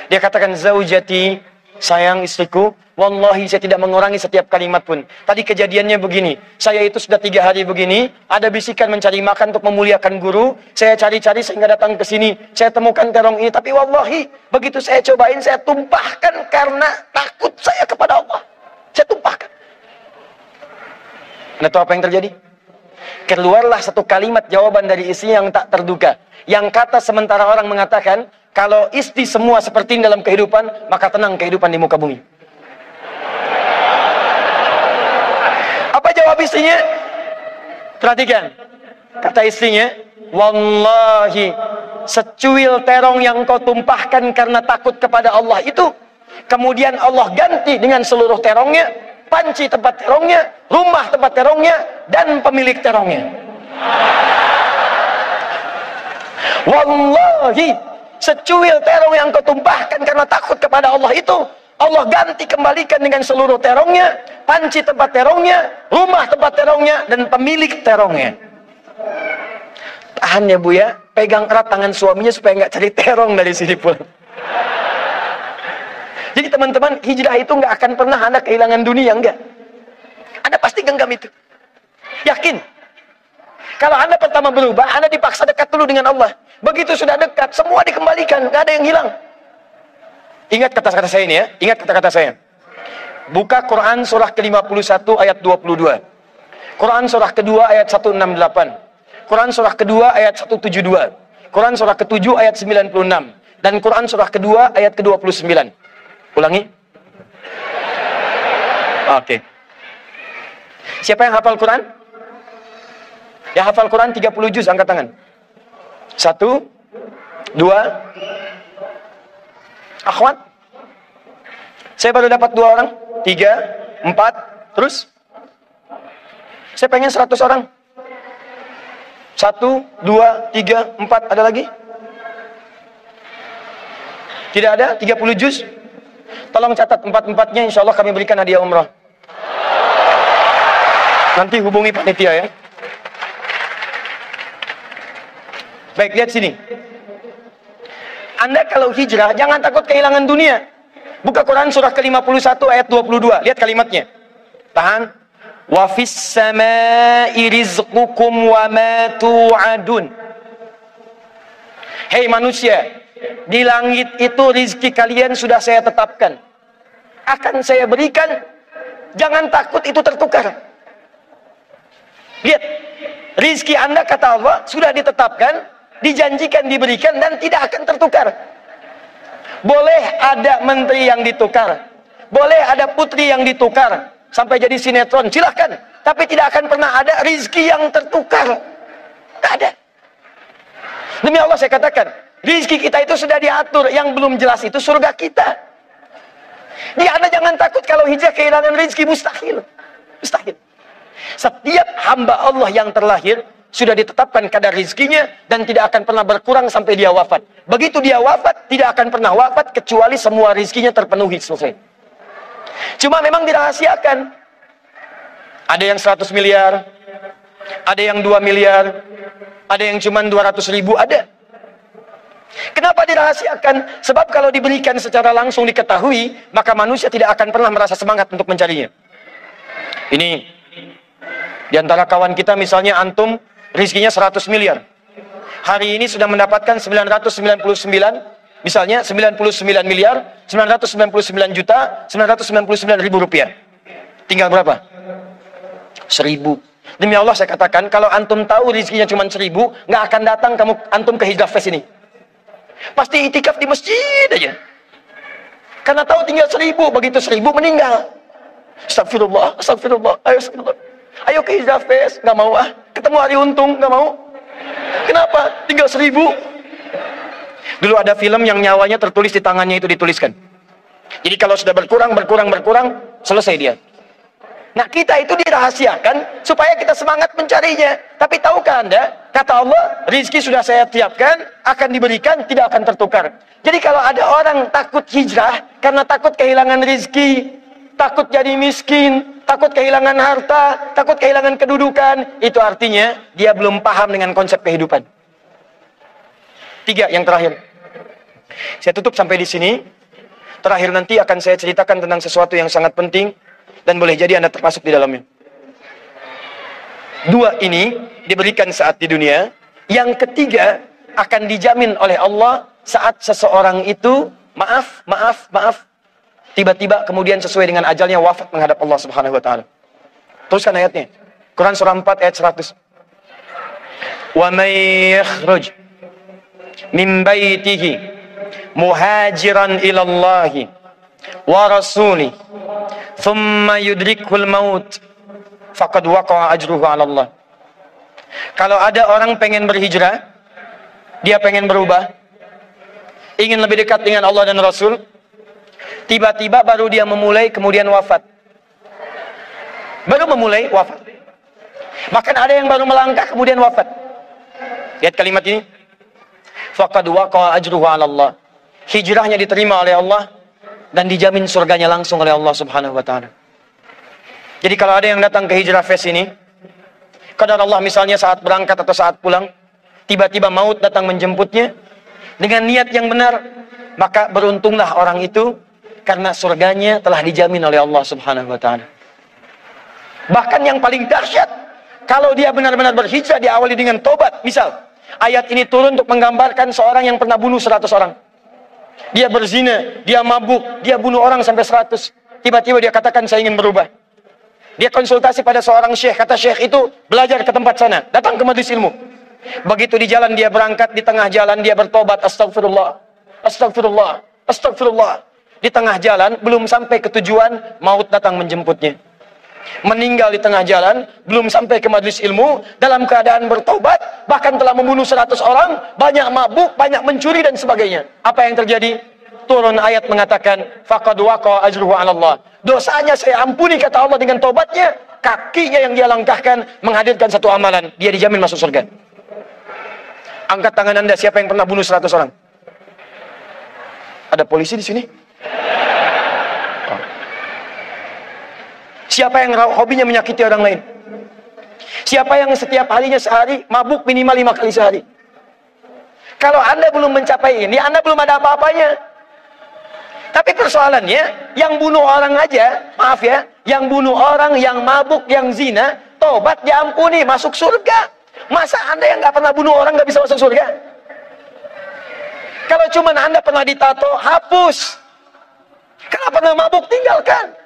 Dia katakan, zaujati, sayang istriku, wallahi saya tidak mengurangi setiap kalimat pun. Tadi kejadiannya begini, saya itu sudah 3 hari begini, ada bisikan mencari makan untuk memuliakan guru, saya cari-cari sehingga datang ke sini, saya temukan terong ini, tapi wallahi, begitu saya cobain, saya tumpahkan karena takut saya kepada Allah. Saya tumpahkan. Anda tahu apa yang terjadi? Keluarlah satu kalimat jawaban dari istri yang tak terduga. Yang kata sementara orang mengatakan, kalau istri semua seperti ini dalam kehidupan, maka tenang kehidupan di muka bumi. Apa jawab istrinya? Perhatikan. Kata istrinya, wallahi, secuil terong yang kau tumpahkan karena takut kepada Allah itu, kemudian Allah ganti dengan seluruh terongnya, panci tempat terongnya, rumah tempat terongnya, dan pemilik terongnya. Wallahi, secuil terong yang kau tumpahkan karena takut kepada Allah itu, Allah ganti kembalikan dengan seluruh terongnya, panci tempat terongnya, rumah tempat terongnya, dan pemilik terongnya. Tahan ya Bu ya, pegang erat tangan suaminya supaya nggak cari terong dari sini pun. Jadi teman-teman, hijrah itu nggak akan pernah Anda kehilangan dunia, enggak. Anda pasti genggam itu. Yakin. Kalau Anda pertama berubah, Anda dipaksa dekat dulu dengan Allah. Begitu sudah dekat, semua dikembalikan, nggak ada yang hilang. Ingat kata-kata saya ini ya, ingat kata-kata saya. Buka Quran surah ke-51 ayat 22. Quran surah kedua ayat 168. Quran surah kedua ayat 172. Quran surah ke-7 ayat 96. Dan Quran surah kedua ayat ke-29. Ulangi. Oke. Siapa yang hafal Quran? Yang hafal Quran 30 juz, angkat tangan. 1, 2. Akhwat? Saya baru dapat 2 orang. 3, 4. Terus? Saya pengen 100 orang. 1, 2, 3, 4. Ada lagi? Tidak ada? 30 juz? Tolong catat 4-4-nya, insya Allah kami berikan hadiah umrah. Nanti hubungi panitia ya. Baik, lihat sini. Anda kalau hijrah, jangan takut kehilangan dunia. Buka Quran surah ke-51 ayat 22. Lihat kalimatnya. Tahan. Wa fis samaa'i rizqukum wa ma tu'adun. Hei manusia, di langit itu rizki kalian sudah saya tetapkan. Akan saya berikan. Jangan takut itu tertukar. Lihat. Rizki Anda kata Allah sudah ditetapkan, dijanjikan diberikan, dan tidak akan tertukar. Boleh ada menteri yang ditukar. Boleh ada putri yang ditukar. Sampai jadi sinetron, silahkan. Tapi tidak akan pernah ada rizki yang tertukar. Tidak ada. Demi Allah saya katakan, rizki kita itu sudah diatur. Yang belum jelas itu surga kita. Jadi Anda jangan takut kalau hijrah kehilangan rizki. Mustahil. Mustahil. Setiap hamba Allah yang terlahir sudah ditetapkan kadar rizkinya dan tidak akan pernah berkurang sampai dia wafat. Begitu dia wafat, tidak akan pernah wafat kecuali semua rizkinya terpenuhi, selesai. Cuma memang dirahasiakan. Ada yang 100 miliar, ada yang 2 miliar, ada yang cuma 200.000, ada. Kenapa dirahasiakan? Sebab kalau diberikan secara langsung diketahui, maka manusia tidak akan pernah merasa semangat untuk mencarinya. Ini di antara kawan kita misalnya antum rizkinya 100 miliar. Hari ini sudah mendapatkan 999, misalnya 99 miliar, 999 juta, 999 ribu rupiah. Tinggal berapa? 1000. Demi Allah saya katakan, kalau antum tahu rizkinya cuma 1000, nggak akan datang antum ke Hijrah Fest ini. Pasti itikaf di masjid aja. Karena tahu tinggal 1000, begitu 1000 meninggal. Astagfirullah, astagfirullah, ayo astagfirullah. Ayo ke Hijrah Fest, nggak mau ah. Ketemu hari untung, nggak mau. Kenapa? Tinggal 1000. Dulu ada film yang nyawanya tertulis di tangannya itu dituliskan. Jadi kalau sudah berkurang, selesai dia. Nah kita itu dirahasiakan supaya kita semangat mencarinya. Tapi tahukah Anda, kata Allah, rizki sudah saya tiapkan, akan diberikan, tidak akan tertukar. Jadi kalau ada orang takut hijrah karena takut kehilangan rizki, takut jadi miskin, takut kehilangan harta, takut kehilangan kedudukan, itu artinya dia belum paham dengan konsep kehidupan. 3 yang terakhir. Saya tutup sampai di sini. Terakhir nanti akan saya ceritakan tentang sesuatu yang sangat penting dan boleh jadi Anda termasuk di dalamnya. Dua ini diberikan saat di dunia. Yang ketiga akan dijamin oleh Allah saat seseorang itu maaf, tiba-tiba kemudian sesuai dengan ajalnya wafat menghadap Allah Subhanahu wa taala. Teruskan ayatnya. Quran surah 4 ayat 100. Wa may yakhruj min baitihi muhajiran ila Allah wa rasuli thumma yudrikul maut faqad waqa'a ajruhu 'ala Allah. Kalau ada orang pengen berhijrah, dia pengen berubah, ingin lebih dekat dengan Allah dan Rasul, tiba-tiba baru dia memulai kemudian wafat. Baru memulai wafat. Bahkan ada yang baru melangkah kemudian wafat. Lihat kalimat ini. Faqad waqa'a ajruhu 'ala Allah. Hijrahnya diterima oleh Allah dan dijamin surganya langsung oleh Allah Subhanahu wa taala. Jadi kalau ada yang datang ke Hijrah Fest ini, qadar Allah misalnya saat berangkat atau saat pulang, tiba-tiba maut datang menjemputnya dengan niat yang benar, maka beruntunglah orang itu karena surganya telah dijamin oleh Allah Subhanahu wa taala. Bahkan yang paling dahsyat, kalau dia benar-benar berhijrah diawali dengan tobat. Misal, ayat ini turun untuk menggambarkan seorang yang pernah bunuh 100 orang. Dia berzina, dia mabuk, dia bunuh orang sampai 100. Tiba-tiba dia katakan saya ingin berubah. Dia konsultasi pada seorang syekh, kata syekh itu belajar ke tempat sana, datang ke majelis ilmu. Begitu di jalan dia berangkat, di tengah jalan dia bertobat, astagfirullah, astagfirullah, astagfirullah. Di tengah jalan, belum sampai ke tujuan, maut datang menjemputnya. Meninggal di tengah jalan, belum sampai ke majelis ilmu, dalam keadaan bertobat, bahkan telah membunuh 100 orang, banyak mabuk, banyak mencuri dan sebagainya. Apa yang terjadi? Turun ayat mengatakan, faqad waqa'a ajruhu 'ala Allah. Dosanya saya ampuni kata Allah dengan tobatnya, kakinya yang dia langkahkan menghadirkan satu amalan, dia dijamin masuk surga. Angkat tangan Anda, siapa yang pernah bunuh 100 orang? Ada polisi di sini? Siapa yang hobinya menyakiti orang lain? Siapa yang setiap harinya sehari mabuk minimal 5 kali sehari? Kalau Anda belum mencapai ini, Anda belum ada apa-apanya. Tapi persoalannya, yang bunuh orang aja, maaf ya, yang bunuh orang, yang mabuk, yang zina, tobat diampuni, masuk surga. Masa Anda yang nggak pernah bunuh orang nggak bisa masuk surga? Kalau cuma Anda pernah ditato, hapus. Kalau pernah mabuk, tinggalkan.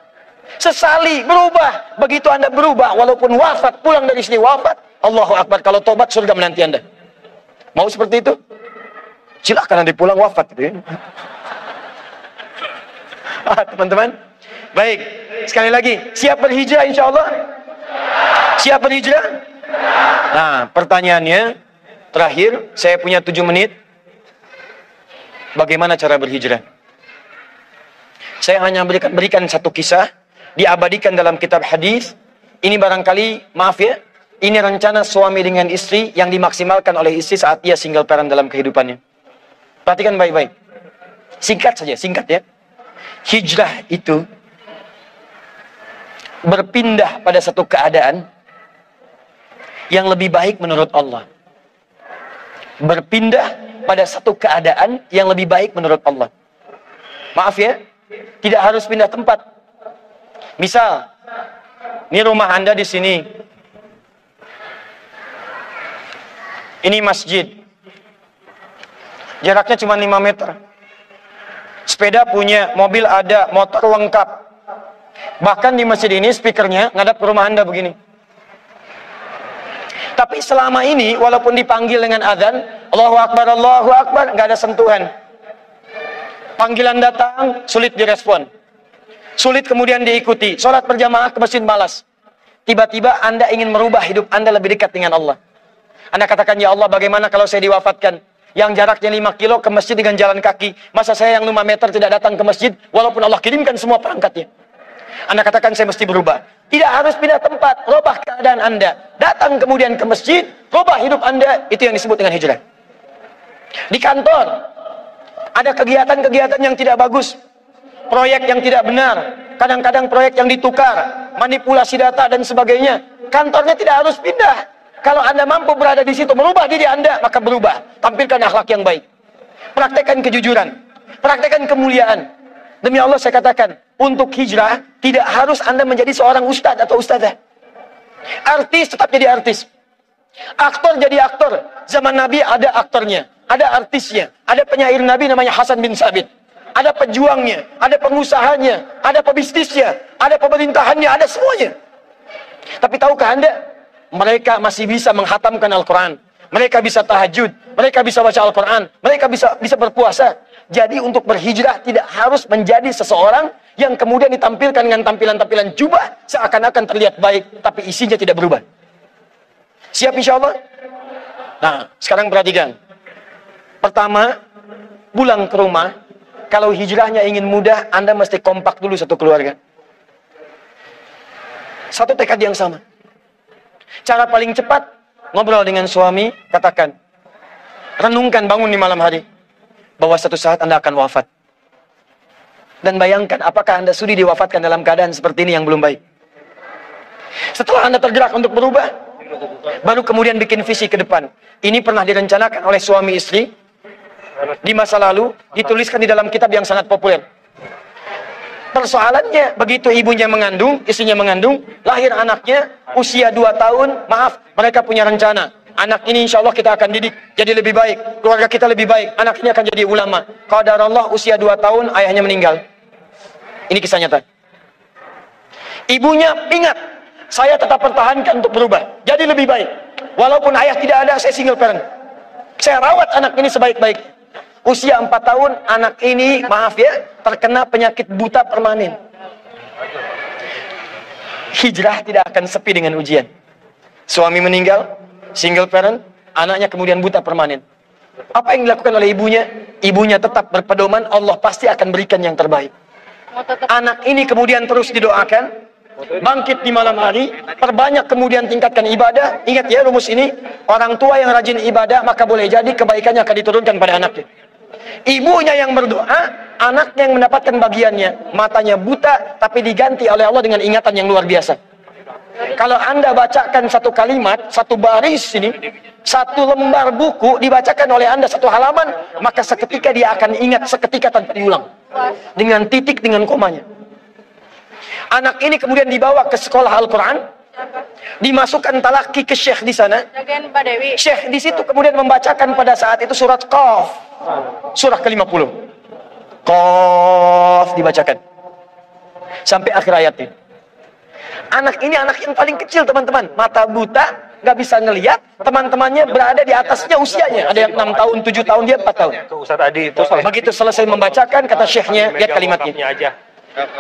Sesali, berubah. Begitu Anda berubah, walaupun wafat, pulang dari sini wafat, Allahu Akbar, kalau tobat surga menanti Anda. Mau seperti itu? Silakan Anda pulang wafat gitu ya. Teman-teman, baik, sekali lagi, siap berhijrah insya Allah? Siap berhijrah? Nah, pertanyaannya terakhir, saya punya 7 menit. Bagaimana cara berhijrah? Saya hanya berikan satu kisah, diabadikan dalam kitab hadis. Ini barangkali, maaf ya, ini rencana suami dengan istri yang dimaksimalkan oleh istri saat dia single parent dalam kehidupannya. Perhatikan baik-baik. Singkat saja, singkat ya. Hijrah itu berpindah pada satu keadaan yang lebih baik menurut Allah. Berpindah pada satu keadaan yang lebih baik menurut Allah. Maaf ya, tidak harus pindah tempat. Misal, ini rumah Anda di sini. Ini masjid. Jaraknya cuma 5 meter. Sepeda punya, mobil ada, motor lengkap. Bahkan di masjid ini speakernya ngadap ke rumah Anda begini. Tapi selama ini walaupun dipanggil dengan azan, Allahu Akbar, nggak ada sentuhan. Panggilan datang, sulit direspon. Sulit kemudian diikuti. Sholat berjamaah ke masjid malas. Tiba-tiba Anda ingin merubah hidup Anda lebih dekat dengan Allah. Anda katakan, ya Allah, bagaimana kalau saya diwafatkan? Yang jaraknya 5 kilo ke masjid dengan jalan kaki. Masa saya yang 5 meter tidak datang ke masjid, walaupun Allah kirimkan semua perangkatnya? Anda katakan, saya mesti berubah. Tidak harus pindah tempat, rubah keadaan Anda. Datang kemudian ke masjid, rubah hidup Anda. Itu yang disebut dengan hijrah. Di kantor, ada kegiatan-kegiatan yang tidak bagus. Proyek yang tidak benar. Kadang-kadang proyek yang ditukar. Manipulasi data dan sebagainya. Kantornya tidak harus pindah. Kalau Anda mampu berada di situ, merubah diri Anda, maka berubah. Tampilkan akhlak yang baik. Praktekkan kejujuran. Praktekkan kemuliaan. Demi Allah saya katakan, untuk hijrah tidak harus Anda menjadi seorang ustadz atau ustadzah. Artis tetap jadi artis. Aktor jadi aktor. Zaman Nabi ada aktornya, ada artisnya, ada penyair Nabi namanya Hasan bin Sabit. Ada pejuangnya, ada pengusahanya, ada pebisnisnya, ada pemerintahannya, ada semuanya. Tapi tahukah Anda, mereka masih bisa menghatamkan Al-Quran. Mereka bisa tahajud, mereka bisa baca Al-Quran, mereka bisa berpuasa. Jadi untuk berhijrah tidak harus menjadi seseorang yang kemudian ditampilkan dengan tampilan-tampilan jubah seakan-akan terlihat baik, tapi isinya tidak berubah. Siap insya Allah? Nah, sekarang perhatikan. Pertama, pulang ke rumah, kalau hijrahnya ingin mudah, Anda mesti kompak dulu satu keluarga. Satu tekad yang sama. Cara paling cepat, ngobrol dengan suami, katakan, renungkan, bangun di malam hari, bahwa satu saat Anda akan wafat. Dan bayangkan, apakah Anda sudi diwafatkan dalam keadaan seperti ini yang belum baik? Setelah Anda tergerak untuk berubah, baru kemudian bikin visi ke depan. Ini pernah direncanakan oleh suami istri di masa lalu, dituliskan di dalam kitab yang sangat populer. Persoalannya, begitu ibunya mengandung, istrinya mengandung, lahir anaknya, usia 2 tahun, maaf, mereka punya rencana. Anak ini insya Allah kita akan didik jadi lebih baik, keluarga kita lebih baik, anak ini akan jadi ulama. Qadarullah usia 2 tahun, ayahnya meninggal. Ini kisah nyata. Ibunya ingat, saya tetap pertahankan untuk berubah, jadi lebih baik. Walaupun ayah tidak ada, saya single parent. Saya rawat anak ini sebaik-baik. Usia 4 tahun, anak ini, maaf ya, terkena penyakit buta permanen. Hijrah tidak akan sepi dengan ujian. Suami meninggal, single parent, anaknya kemudian buta permanen. Apa yang dilakukan oleh ibunya? Ibunya tetap berpedoman, Allah pasti akan berikan yang terbaik. Anak ini kemudian terus didoakan, bangkit di malam hari, perbanyak kemudian tingkatkan ibadah. Ingat ya rumus ini, orang tua yang rajin ibadah, maka boleh jadi kebaikannya akan diturunkan pada anaknya. Ibunya yang berdoa, anaknya yang mendapatkan bagiannya. Matanya buta, tapi diganti oleh Allah dengan ingatan yang luar biasa. Kalau Anda bacakan satu kalimat, satu baris ini, satu lembar buku dibacakan oleh Anda satu halaman, maka seketika dia akan ingat seketika tanpa diulang. Dengan titik, dengan komanya. Anak ini kemudian dibawa ke sekolah Al-Quran, dimasukkan talaki ke syekh di sana. Syekh di situ kemudian membacakan pada saat itu surat Qaf, surah ke-50. Qaf dibacakan sampai akhir ayatnya. Anak ini anak yang paling kecil teman-teman, mata buta, nggak bisa ngelihat. Teman-temannya berada di atasnya usianya, ada yang 6 tahun, 7 tahun, dia 4 tahun. Begitu selesai membacakan, kata syekhnya, lihat kalimatnya.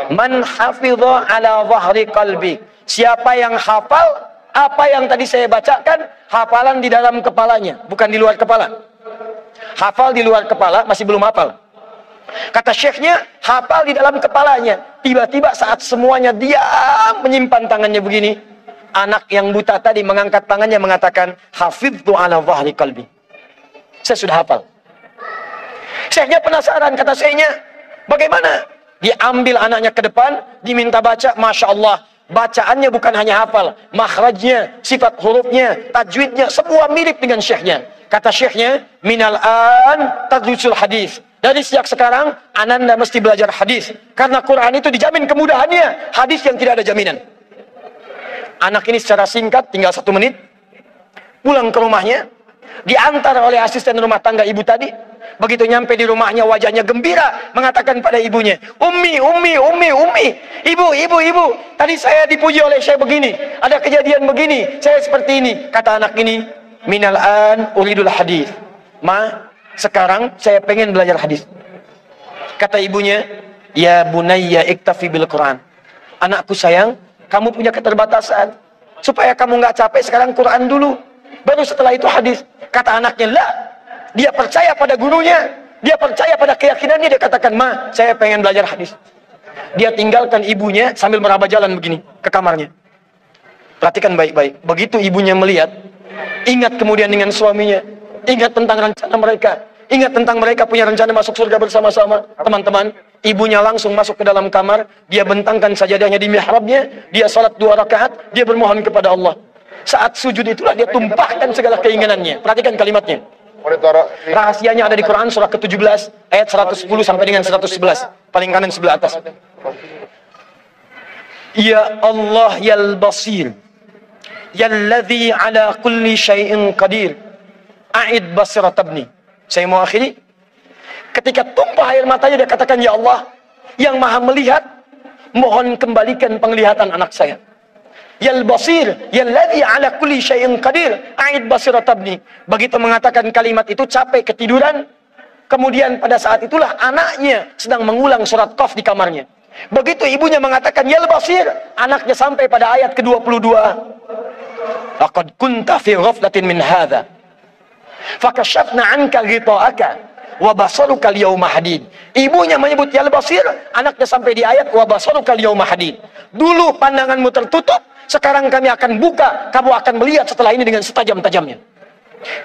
Man hafidha ala dhahri qalbi. Siapa yang hafal apa yang tadi saya bacakan, hafalan di dalam kepalanya, bukan di luar kepala. Hafal di luar kepala masih belum hafal. Kata syekhnya, hafal di dalam kepalanya. Tiba-tiba saat semuanya diam menyimpan tangannya begini, anak yang buta tadi mengangkat tangannya mengatakan, hafidhu ala dhahri qalbi. Saya sudah hafal. Syekhnya penasaran, kata syekhnya, bagaimana? Diambil anaknya ke depan, diminta baca, Masya Allah. Bacaannya bukan hanya hafal, makhrajnya, sifat hurufnya, tajwidnya, semua mirip dengan syekhnya. Kata syekhnya, minal an tadrusul hadis. Dari sejak sekarang, Ananda mesti belajar hadis. Karena Quran itu dijamin kemudahannya. Hadis yang tidak ada jaminan. Anak ini secara singkat, tinggal 1 menit, pulang ke rumahnya, diantar oleh asisten rumah tangga ibu tadi. Begitu nyampe di rumahnya, wajahnya gembira, mengatakan pada ibunya, Ummi, ibu, tadi saya dipuji oleh saya begini, ada kejadian begini, saya seperti ini. Kata anak ini, minal an uridul hadis. Ma, sekarang saya pengen belajar hadis. Kata ibunya, ya bunayya iktafi bil Quran. Anakku sayang, kamu punya keterbatasan. Supaya kamu nggak capek, sekarang Quran dulu. Baru setelah itu hadis. Kata anaknya, lah. Dia percaya pada gurunya. Dia percaya pada keyakinannya. Dia katakan, ma, saya pengen belajar hadis. Dia tinggalkan ibunya sambil meraba jalan begini ke kamarnya. Perhatikan baik-baik. Begitu ibunya melihat, ingat kemudian dengan suaminya. Ingat tentang rencana mereka. Ingat tentang mereka punya rencana masuk surga bersama-sama. Teman-teman, ibunya langsung masuk ke dalam kamar. Dia bentangkan sajadahnya di mihrabnya. Dia salat 2 rakaat. Dia bermohon kepada Allah. Saat sujud itulah dia tumpahkan segala keinginannya. Perhatikan kalimatnya. Rahasianya ada di Quran surah ke-17 ayat 110 sampai dengan 111. paling kanan sebelah atas. Ya Allah yal basir, yalladzi ala kulli syai'in qadir, a'id basirat ibni. Saya mau akhiri. Ketika tumpah air matanya, dia katakan, ya Allah yang maha melihat, mohon kembalikan penglihatan anak saya. Yal basir, yalladzi ala kulli syai'in qadir, a'id basirat ibni. Begitu mengatakan kalimat itu, capek ketiduran. Kemudian pada saat itulah anaknya sedang mengulang surat Qaf di kamarnya. Begitu ibunya mengatakan yal basir, anaknya sampai pada ayat ke-22. Laqad kunta fi ghaflatin min hadza fakashafna 'anka ghita'aka wa basaruka al-yawma hadid. Ibunya menyebut yal basir, anaknya sampai di ayat wa basaruka al-yawma hadid. Dulu pandanganmu tertutup, sekarang kami akan buka, kamu akan melihat setelah ini dengan setajam-tajamnya.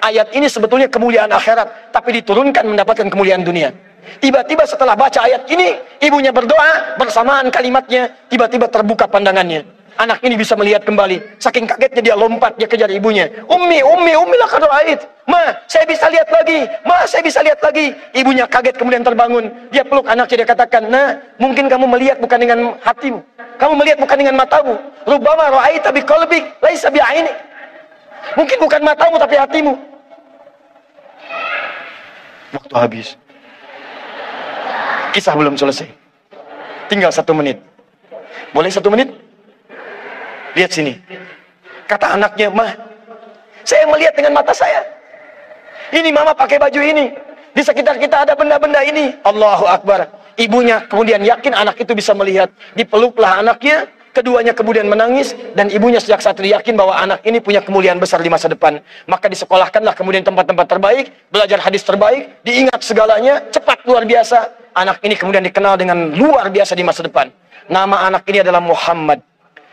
Ayat ini sebetulnya kemuliaan akhirat, tapi diturunkan mendapatkan kemuliaan dunia. Tiba-tiba setelah baca ayat ini, ibunya berdoa, bersamaan kalimatnya, tiba-tiba terbuka pandangannya. Anak ini bisa melihat kembali. Saking kagetnya dia lompat, dia kejar ibunya. Ummi laqad ra'ait. Ma, saya bisa lihat lagi. Ma, saya bisa lihat lagi. Ibunya kaget kemudian terbangun. Dia peluk anaknya, dia katakan, nah, mungkin kamu melihat bukan dengan hatimu. Kamu melihat bukan dengan matamu. Rubbama ra'aita biqalbik, laisa bi'ainik. Mungkin bukan matamu tapi hatimu. Waktu habis. Kisah belum selesai. Tinggal 1 menit. Boleh 1 menit? Lihat sini. Kata anaknya, "Mah, saya melihat dengan mata saya. Ini mama pakai baju ini. Di sekitar kita ada benda-benda ini." Allahu Akbar. Ibunya kemudian yakin anak itu bisa melihat. Dipeluklah anaknya. Keduanya kemudian menangis, dan ibunya sejak saat itu yakin bahwa anak ini punya kemuliaan besar di masa depan. Maka disekolahkanlah kemudian tempat-tempat terbaik, belajar hadis terbaik, diingat segalanya, cepat luar biasa. Anak ini kemudian dikenal dengan luar biasa di masa depan. Nama anak ini adalah Muhammad.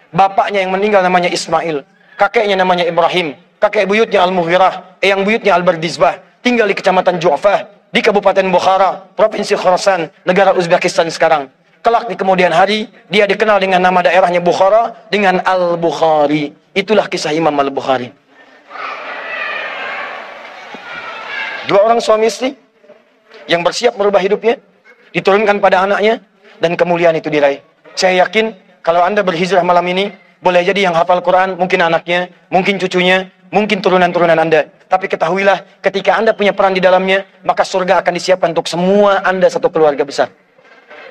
Bapaknya yang meninggal namanya Ismail. Kakeknya namanya Ibrahim. Kakek buyutnya Al-Mughirah, yang buyutnya Al-Bardizbah. Tinggal di kecamatan Ju'fah, di Kabupaten Bukhara, Provinsi Khorasan, negara Uzbekistan sekarang. Kelak di kemudian hari, dia dikenal dengan nama daerahnya Bukhara, dengan Al-Bukhari. Itulah kisah Imam Al-Bukhari. 2 orang suami istri, yang bersiap merubah hidupnya, diturunkan pada anaknya, dan kemuliaan itu diraih. Saya yakin, kalau Anda berhijrah malam ini, boleh jadi yang hafal Quran, mungkin anaknya, mungkin cucunya, mungkin turunan-turunan Anda. Tapi ketahuilah, ketika Anda punya peran di dalamnya, maka surga akan disiapkan untuk semua Anda satu keluarga besar.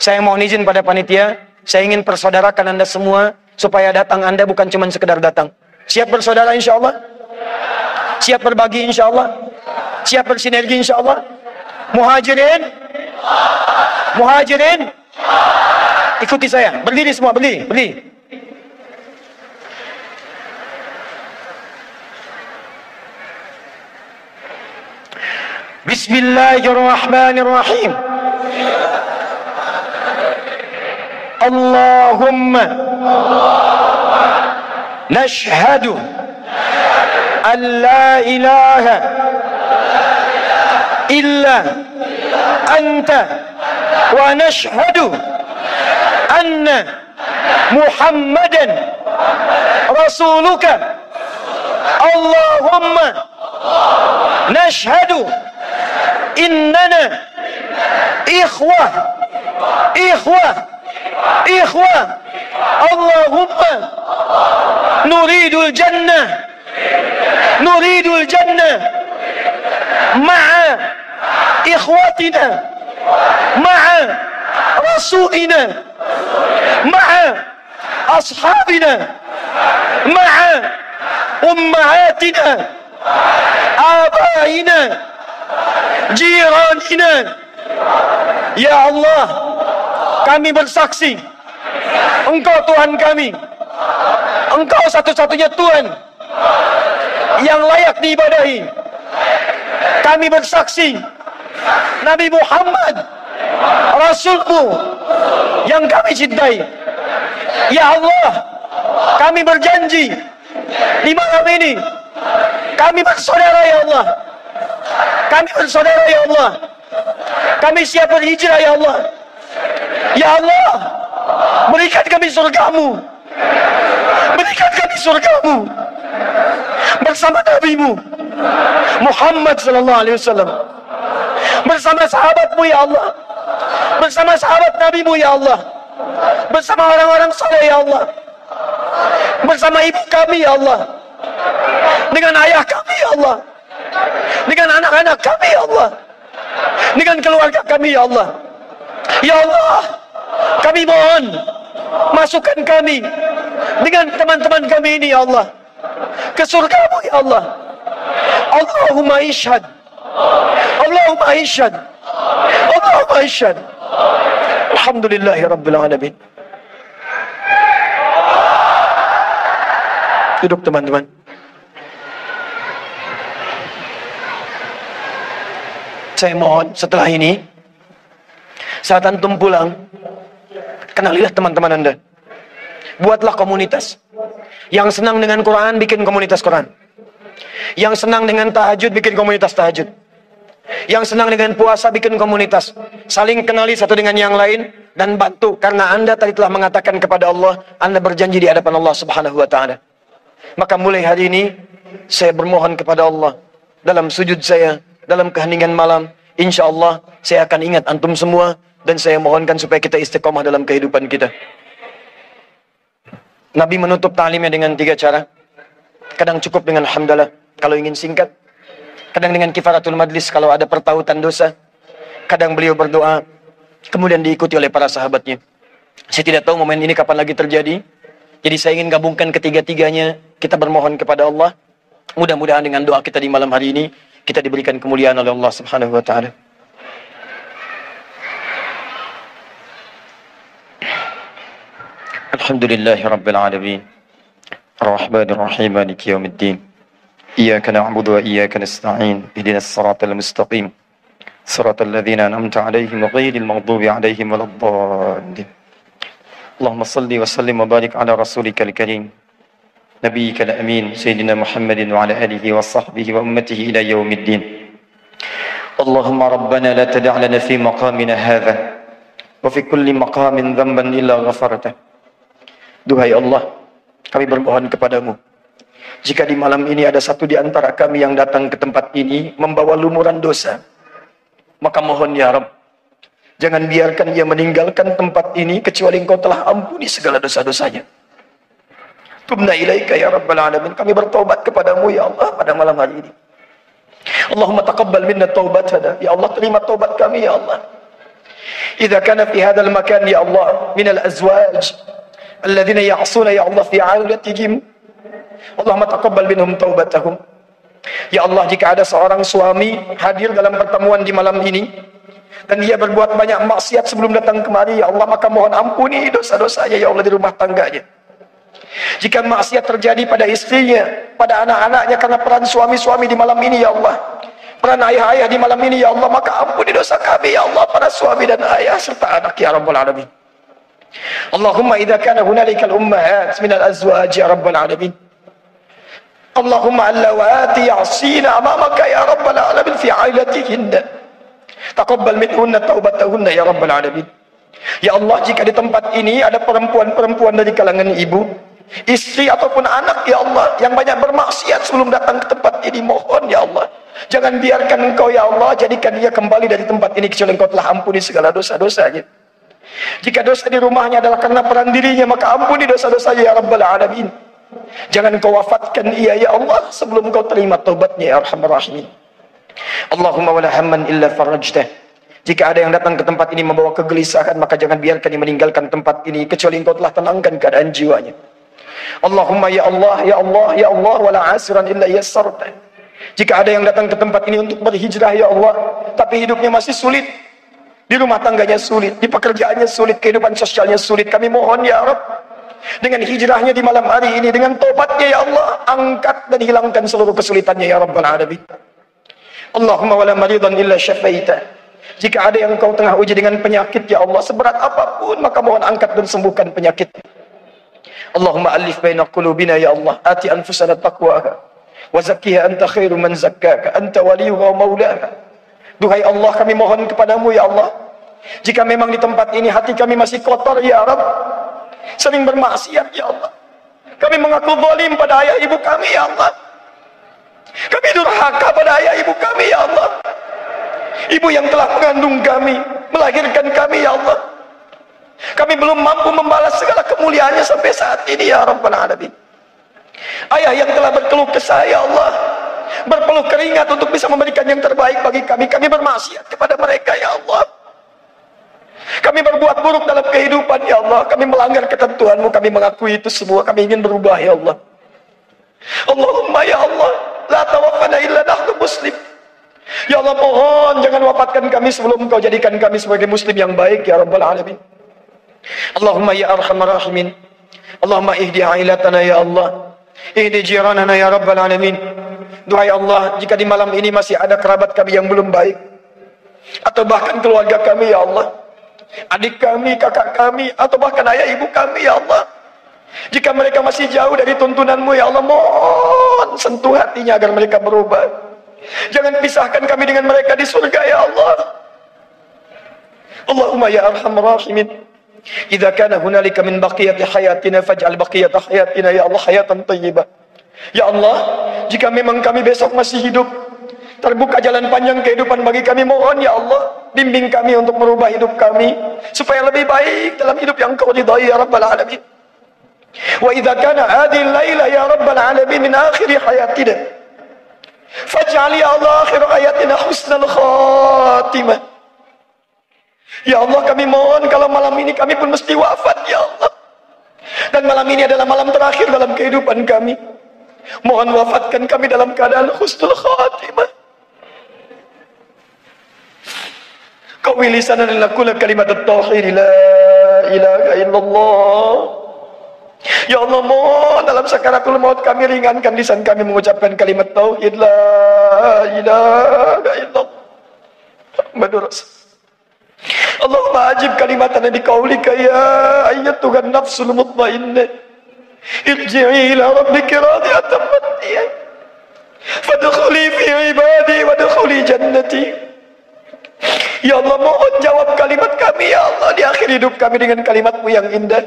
Saya mohon izin pada panitia, saya ingin persaudarakan Anda semua, supaya datang Anda bukan cuma sekedar datang. Siap bersaudara insya Allah? Siap berbagi insya Allah? Siap bersinergi insya Allah? Muhajirin? Muhajirin? Ikuti saya, berdiri semua, berdiri. Bismillahirrahmanirrahim. Allahumma nashhadu an la ilaha illa anta wa nashhadu anna Muhammadan rasuluka. Allahumma nashhadu innana ikhwah Allahumma nuridul jannah ma'a ikhwatina ma'a rasulina ma'a ashabina ma'a ummahatina abaina jiranina. Ya Allah, kami bersaksi Engkau Tuhan kami, Engkau satu-satunya Tuhan yang layak diibadahi. Kami bersaksi Nabi Muhammad Rasulmu yang kami cintai. Ya Allah, kami berjanji di malam ini kami bersaudara ya Allah. Kami bersaudara ya Allah. Kami siap berhijrah ya Allah. Ya Allah, berikan kami surgamu. Berikan kami surgamu bersama Nabi-Mu Muhammad sallallahu alaihi wasallam, bersama sahabat-Mu ya Allah. bersama sahabat Nabi-Mu ya Allah, bersama orang-orang saleh ya Allah, bersama ibu kami ya Allah, dengan ayah kami ya Allah, dengan anak-anak kami ya Allah, dengan keluarga kami ya Allah. Ya Allah, kami mohon masukkan kami dengan teman-teman kami ini ya Allah ke surga-Mu ya Allah. Allahumma ishhad, Allahumma ishhad, Allahumma ishhad. Alhamdulillahi Rabbil Alamin. Duduk teman-teman. Saya mohon setelah ini, saat antum pulang, kenalilah teman-teman Anda. Buatlah komunitas. Yang senang dengan Quran, bikin komunitas Quran. Yang senang dengan tahajud, bikin komunitas tahajud. Yang senang dengan puasa, bikin komunitas. Saling kenali satu dengan yang lain, dan bantu. Karena Anda tadi telah mengatakan kepada Allah, Anda berjanji di hadapan Allah Subhanahu wa Ta'ala. Maka mulai hari ini, saya bermohon kepada Allah, dalam sujud saya, dalam keheningan malam, insya Allah saya akan ingat antum semua, dan saya mohonkan supaya kita istiqomah dalam kehidupan kita. Nabi menutup ta'limnya dengan 3 cara. Kadang cukup dengan hamdalah kalau ingin singkat, kadang dengan kifaratul majlis kalau ada pertautan dosa, kadang beliau berdoa, kemudian diikuti oleh para sahabatnya. Saya tidak tahu momen ini kapan lagi terjadi, jadi saya ingin gabungkan ketiga-tiganya. Kita bermohon kepada Allah, mudah-mudahan dengan doa kita di malam hari ini kita diberikan kemuliaan oleh Allah Subhanahu wa Ta'ala. Alhamdulillahi Rabbil Alamin, Ar-Rahmanir Rahim, Maliki Yawmiddin, Iyyaka na'budu wa iyyaka nasta'in, ihdinas siratal mustaqim, siratal ladzina an'amta 'alaihim ghairil maghdubi 'alaihim waladdallin. Allahumma salli wa sallim wa barik ala rasulika al-karim, nabiyyika al-amin, sayyidina Muhammadin wa ala alihi wa sahbihi wa ummatihi ila yaumiddin. Allahumma rabbana la tada' lana fi maqamina hadha wa fi kulli maqamin dhanban illa ghafartah. Duhai Allah, kami bermohon kepadamu, jika di malam ini ada satu di antara kami yang datang ke tempat ini membawa lumuran dosa, maka mohon ya Rabb, jangan biarkan ia meninggalkan tempat ini kecuali Engkau telah ampuni segala dosa-dosanya. Tubna ilaika ya Rabbal Alamin, kami bertobat kepadamu ya Allah pada malam hari ini. Allahumma taqabbal minna taubatana, ya Allah terima taubat kami ya Allah. Idza kana fi hadzal makan ya Allah min al-azwaj alladzina ya'suna ya Allah fi 'ailatihim, Allahumma taqabbal minhum taubatahum. Ya Allah, jika ada seorang suami hadir dalam pertemuan di malam ini dan dia berbuat banyak maksiat sebelum datang kemari, ya Allah, maka mohon ampuni dosa-dosanya ya Allah di rumah tangganya. Jika maksiat terjadi pada istrinya, pada anak-anaknya karena peran suami-suami di malam ini ya Allah, peran ayah-ayah di malam ini ya Allah, maka ampuni dosa kami ya Allah, para suami dan ayah serta anak ya Rabbal Alamin. Allahumma idza kana hunalika al-ummahat min al-azwaj ya Rabbal Alamin, Allahumma allawati ya'sina amamaka ya Rabbal Alamin fi 'ailatihinna, taqabbal minhunna taubatahunna ya Rabbal Alamin. Ya Allah, jika di tempat ini ada perempuan-perempuan dari kalangan ibu, istri ataupun anak ya Allah yang banyak bermaksiat sebelum datang ke tempat ini, mohon ya Allah, jangan biarkan Engkau ya Allah jadikan dia kembali dari tempat ini kecuali Engkau telah ampuni segala dosa-dosanya. Jika dosa di rumahnya adalah karena peran dirinya, maka ampuni dosa-dosanya ya Rabbal Alamin. Jangan Engkau wafatkan ia ya Allah sebelum Engkau terima taubatnya ya Arhamar Rahimin. Allahumma wala hamman illa farajtah, jika ada yang datang ke tempat ini membawa kegelisahan, maka jangan biarkan dia meninggalkan tempat ini kecuali Engkau telah tenangkan keadaan jiwanya. Allahumma ya Allah, ya Allah, ya Allah, wala asiran illa yassarta, jika ada yang datang ke tempat ini untuk berhijrah ya Allah, tapi hidupnya masih sulit, di rumah tangganya sulit, di pekerjaannya sulit, kehidupan sosialnya sulit, kami mohon ya Rabb, dengan hijrahnya di malam hari ini, dengan tobatnya ya Allah, angkat dan hilangkan seluruh kesulitannya ya Rabbal Alamin. Allahumma wala maridan illa syafaita, jika ada yang Engkau tengah uji dengan penyakit ya Allah, seberat apapun, maka mohon angkat dan sembuhkan penyakit. Allahumma alif baina qulubina ya Allah, ati anfusana taqwaha wa zakkiha anta khairu man zakkaka anta waliyuha wa maulaha. Duhai Allah, kami mohon kepadamu ya Allah, jika memang di tempat ini hati kami masih kotor ya Rabb, sering bermaksiat ya Allah, kami mengaku zalim pada ayah ibu kami ya Allah, kami durhaka pada ayah ibu kami ya Allah, ibu yang telah mengandung kami, melahirkan kami ya Allah. Kami belum mampu membalas segala kemuliaannya sampai saat ini ya Rabbal Alamin. Ayah yang telah berkeluh kesah ya Allah, berpeluh keringat untuk bisa memberikan yang terbaik bagi kami. Kami bermaksiat kepada mereka ya Allah. Kami berbuat buruk dalam kehidupan ya Allah. Kami melanggar ketentuan-Mu. Kami mengakui itu semua. Kami ingin berubah ya Allah. Allahumma ya Allah, la tawaffana illa nahnu muslim. Ya Allah, mohon jangan wafatkan kami sebelum Engkau jadikan kami sebagai muslim yang baik ya Rabbal Alamin. Allahumma ya arhamar rahimin. Allahumma ihdi ailatana ya Allah. Ihdi jiranana ya Rabbal Alamin. Doa ya Allah, jika di malam ini masih ada kerabat kami yang belum baik, atau bahkan keluarga kami ya Allah, adik kami, kakak kami, atau bahkan ayah ibu kami ya Allah, jika mereka masih jauh dari tuntunan-Mu ya Allah, mohon sentuh hatinya agar mereka berubah. Jangan pisahkan kami dengan mereka di surga ya Allah. Allahumma ya arhamar rahimin. Idza kana hunalika min baqiyati hayatina faj'al baqiyata hayatina ya Allah hayatan thayyibah. Ya Allah, jika memang kami besok masih hidup, terbuka jalan panjang kehidupan bagi kami, mohon ya Allah, bimbing kami untuk merubah hidup kami supaya lebih baik dalam hidup yang Kau ridhai ya Rabbal Alamin. Wa idza kana hadhihi al-laila ya Rabbal Alamin min akhir hayatina faj'al ya Allah akhir hayatina husnal khatimah. Ya Allah, kami mohon kalau malam ini kami pun mesti wafat ya Allah, dan malam ini adalah malam terakhir dalam kehidupan kami, mohon wafatkan kami dalam keadaan husnul khatimah. Qawi lisanan lakula kalimat at-tauhid la ilaha illallah. Ya Allah, mohon dalam sakaratul maut kami ringankan lisan kami mengucapkan kalimat tauhid la ilaha illallah Muhammadur Rasul. Allahumma ajib kalimatana biqaulika ya ayyatuhan nafsul mutmainnah irji'i ila rabbika radiyatan mardiyah fadkhuli fi ibadi wadkhuli jannati. Ya Allah, mohon jawab kalimat kami ya Allah di akhir hidup kami dengan kalimat-Mu yang indah.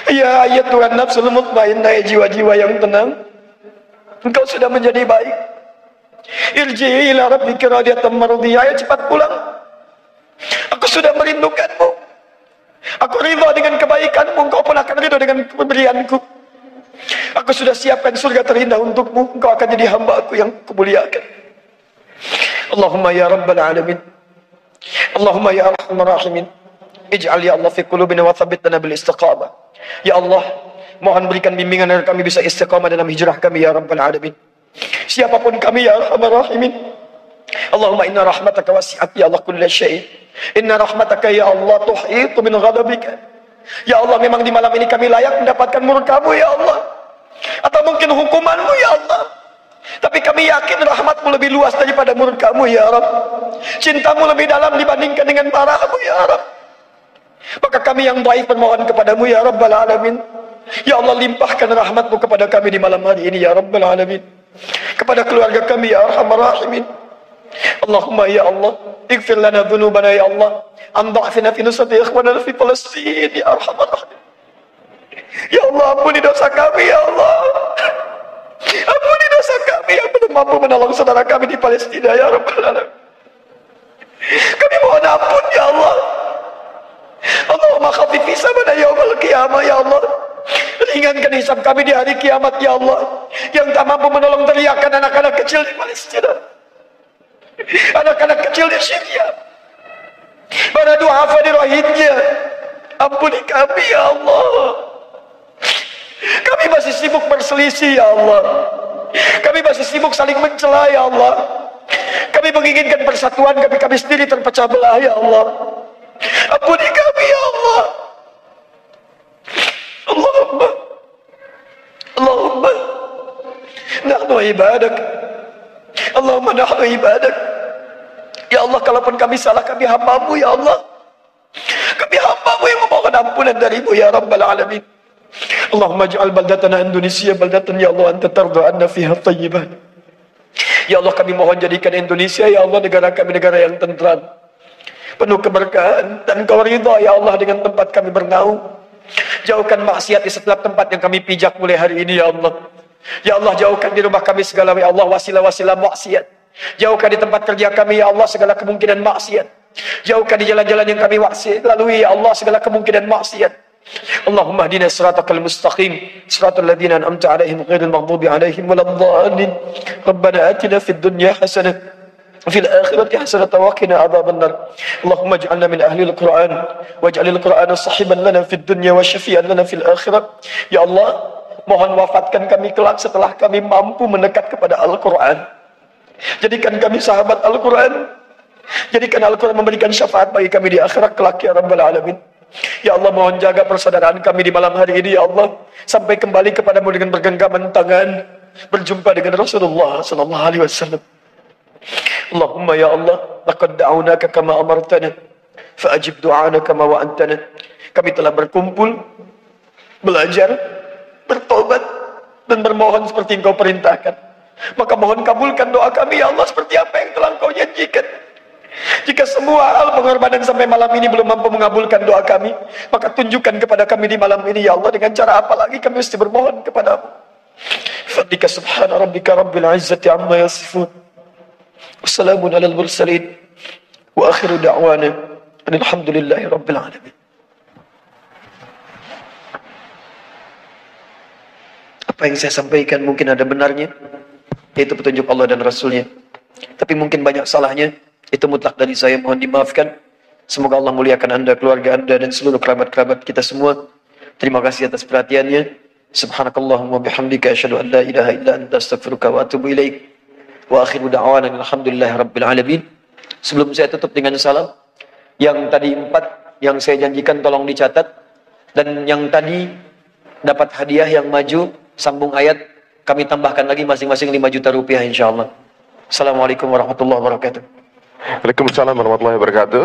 Ya ayyatuhan nafsul mutmainnah, jiwa-jiwa yang tenang, Engkau sudah menjadi baik. Irji'i ila rabbika radiyatan mardiyah, cepat pulang. Aku sudah merindukan-Mu. Aku ridha dengan kebaikan-Mu, Engkau pun akan ridha dengan pemberian-Ku. Aku sudah siapkan surga terindah untuk-Mu, Engkau akan jadi hamba-Ku yang Kumuliakan. Allahumma ya Rabbal Alamin. Allahumma ya arhamar rahimin. Ij'al ya Allah fi qulubina wa thabbitna bil istiqamah. Ya Allah, mohon berikan bimbingan agar kami bisa istiqamah dalam hijrah kami ya Rabbal Alamin. Siapapun kami ya arhamar rahimin. Allahumma inna rahmataka wasi'at ya Allah kulla syai'. Inna rahmataka ya Allah tuhitu min ghadabika. Ya Allah, memang di malam ini kami layak mendapatkan murka-Mu ya Allah, atau mungkin hukuman-Mu ya Allah, tapi kami yakin rahmat-Mu lebih luas daripada murka-Mu ya Rabb. Cinta-Mu lebih dalam dibandingkan dengan marah-Mu ya Rabb. Maka kami yang baik bermohon kepada-Mu ya Rabbal Alamin. Ya Allah, limpahkan rahmat-Mu kepada kami di malam hari ini ya Rabbal Alamin, kepada keluarga kami ya Arhamar Rahimin. Allahumma ya Allah, ighfir lana dhunubana ya Allah, amda'fina fi nusrati ikhwanana fi Palestin ya Arhamar Rahimin. Ya Allah, ampuni dosa kami ya Allah, ampuni dosa kami yang belum mampu menolong saudara kami di Palestina ya Rabbal Alamin. Kami mohon ampun ya Allah. Allahumma khaffif hisabana yaumal qiyamah ya Allah, ringankan hisab kami di hari kiamat ya Allah, yang tak mampu menolong teriakan anak-anak kecil di Palestina, anak-anak kecil di Syria, para du'afa di Rohingya. Ampuni kami ya Allah. Kami masih sibuk berselisih ya Allah, kami masih sibuk saling mencela ya Allah. Kami menginginkan persatuan, tapi kami sendiri terpecah belah ya Allah. Ampuni kami ya Allah. Allahumma Allahumma nahnu ibadak. Allahumma nahnu ibadak. Ya Allah, kalaupun kami salah, kami hamba-Mu ya Allah. Kami hamba-Mu yang memohon ampunan dari-Mu ya Rabbal Alamin. Allahumma ja'al baldatana Indonesia baldatan ya Allah anta tarda anna fiha thayyibah. Ya Allah, kami mohon jadikan Indonesia ya Allah negara kami negara yang tentram, penuh keberkahan, dan Kau ridha ya Allah dengan tempat kami bernaung. Jauhkan maksiat di setiap tempat yang kami pijak mulai hari ini ya Allah. Ya Allah, jauhkan di rumah kami segala ya Allah wasilah-wasilah maksiat. Jauhkan di tempat kerja kami ya Allah segala kemungkinan maksiat. Jauhkan di jalan-jalan yang kami lalui ya Allah segala kemungkinan maksiat. Allahumma hdina siratal mustaqim siratal ladzina an'amta 'alaihim ghairil maghdubi 'alaihim waladdallin. Rabbana atina fid dunya hasanah وفي الآخرة حسنة وقنا عذاب النار. اللهم اجعلنا من أهل القرآن واجعل القرآن صاحبا لنا في الدنيا وشفيعا لنا في الآخرة. Ya Allah, mohon wafatkan kami kelak setelah kami mampu mendekat kepada Al-Quran. Jadikan kami sahabat Al-Quran. Jadikan Al-Quran memberikan syafaat bagi kami di akhirat kelak ya Rabbal Alamin. Ya Allah, mohon jaga persaudaraan kami di malam hari ini ya Allah, sampai kembali kepadamu dengan bergenggaman tangan, berjumpa dengan Rasulullah sallallahu alaihi wasallam. Allahumma ya Allah, laqad da'awnaka kama amartana fa'ajib du'ana kama wa'antana. Kami telah berkumpul, belajar, bertobat dan bermohon seperti Engkau perintahkan. Maka mohon kabulkan doa kami ya Allah seperti apa yang telah Engkau janjikan. Jika semua hal pengorbanan sampai malam ini belum mampu mengabulkan doa kami, maka tunjukkan kepada kami di malam ini ya Allah dengan cara apa lagi kami mesti bermohon kepadamu. Fadlika subhana rabbika rabbil izzati amma yasifun. Wassalamun alal mursalin wa akhiru da'wana alhamdulillahi rabbil alamin. Apa yang saya sampaikan mungkin ada benarnya, yaitu petunjuk Allah dan Rasulnya. Tapi mungkin banyak salahnya, itu mutlak dari saya, mohon dimaafkan. Semoga Allah muliakan Anda, keluarga Anda dan seluruh kerabat-kerabat kita semua. Terima kasih atas perhatiannya. Subhanakallahumma bihamdika asyhadu an la ilaha illa anta astaghfiruka wa atubu ilaik. Wa akhiru da'wana alhamdulillahi rabbil alamin. Sebelum saya tutup dengan salam, yang tadi 4 yang saya janjikan tolong dicatat, dan yang tadi dapat hadiah yang maju sambung ayat kami tambahkan lagi masing-masing 5 juta rupiah insyaallah. Assalamualaikum warahmatullahi wabarakatuh. Waalaikumsalam warahmatullahi wabarakatuh.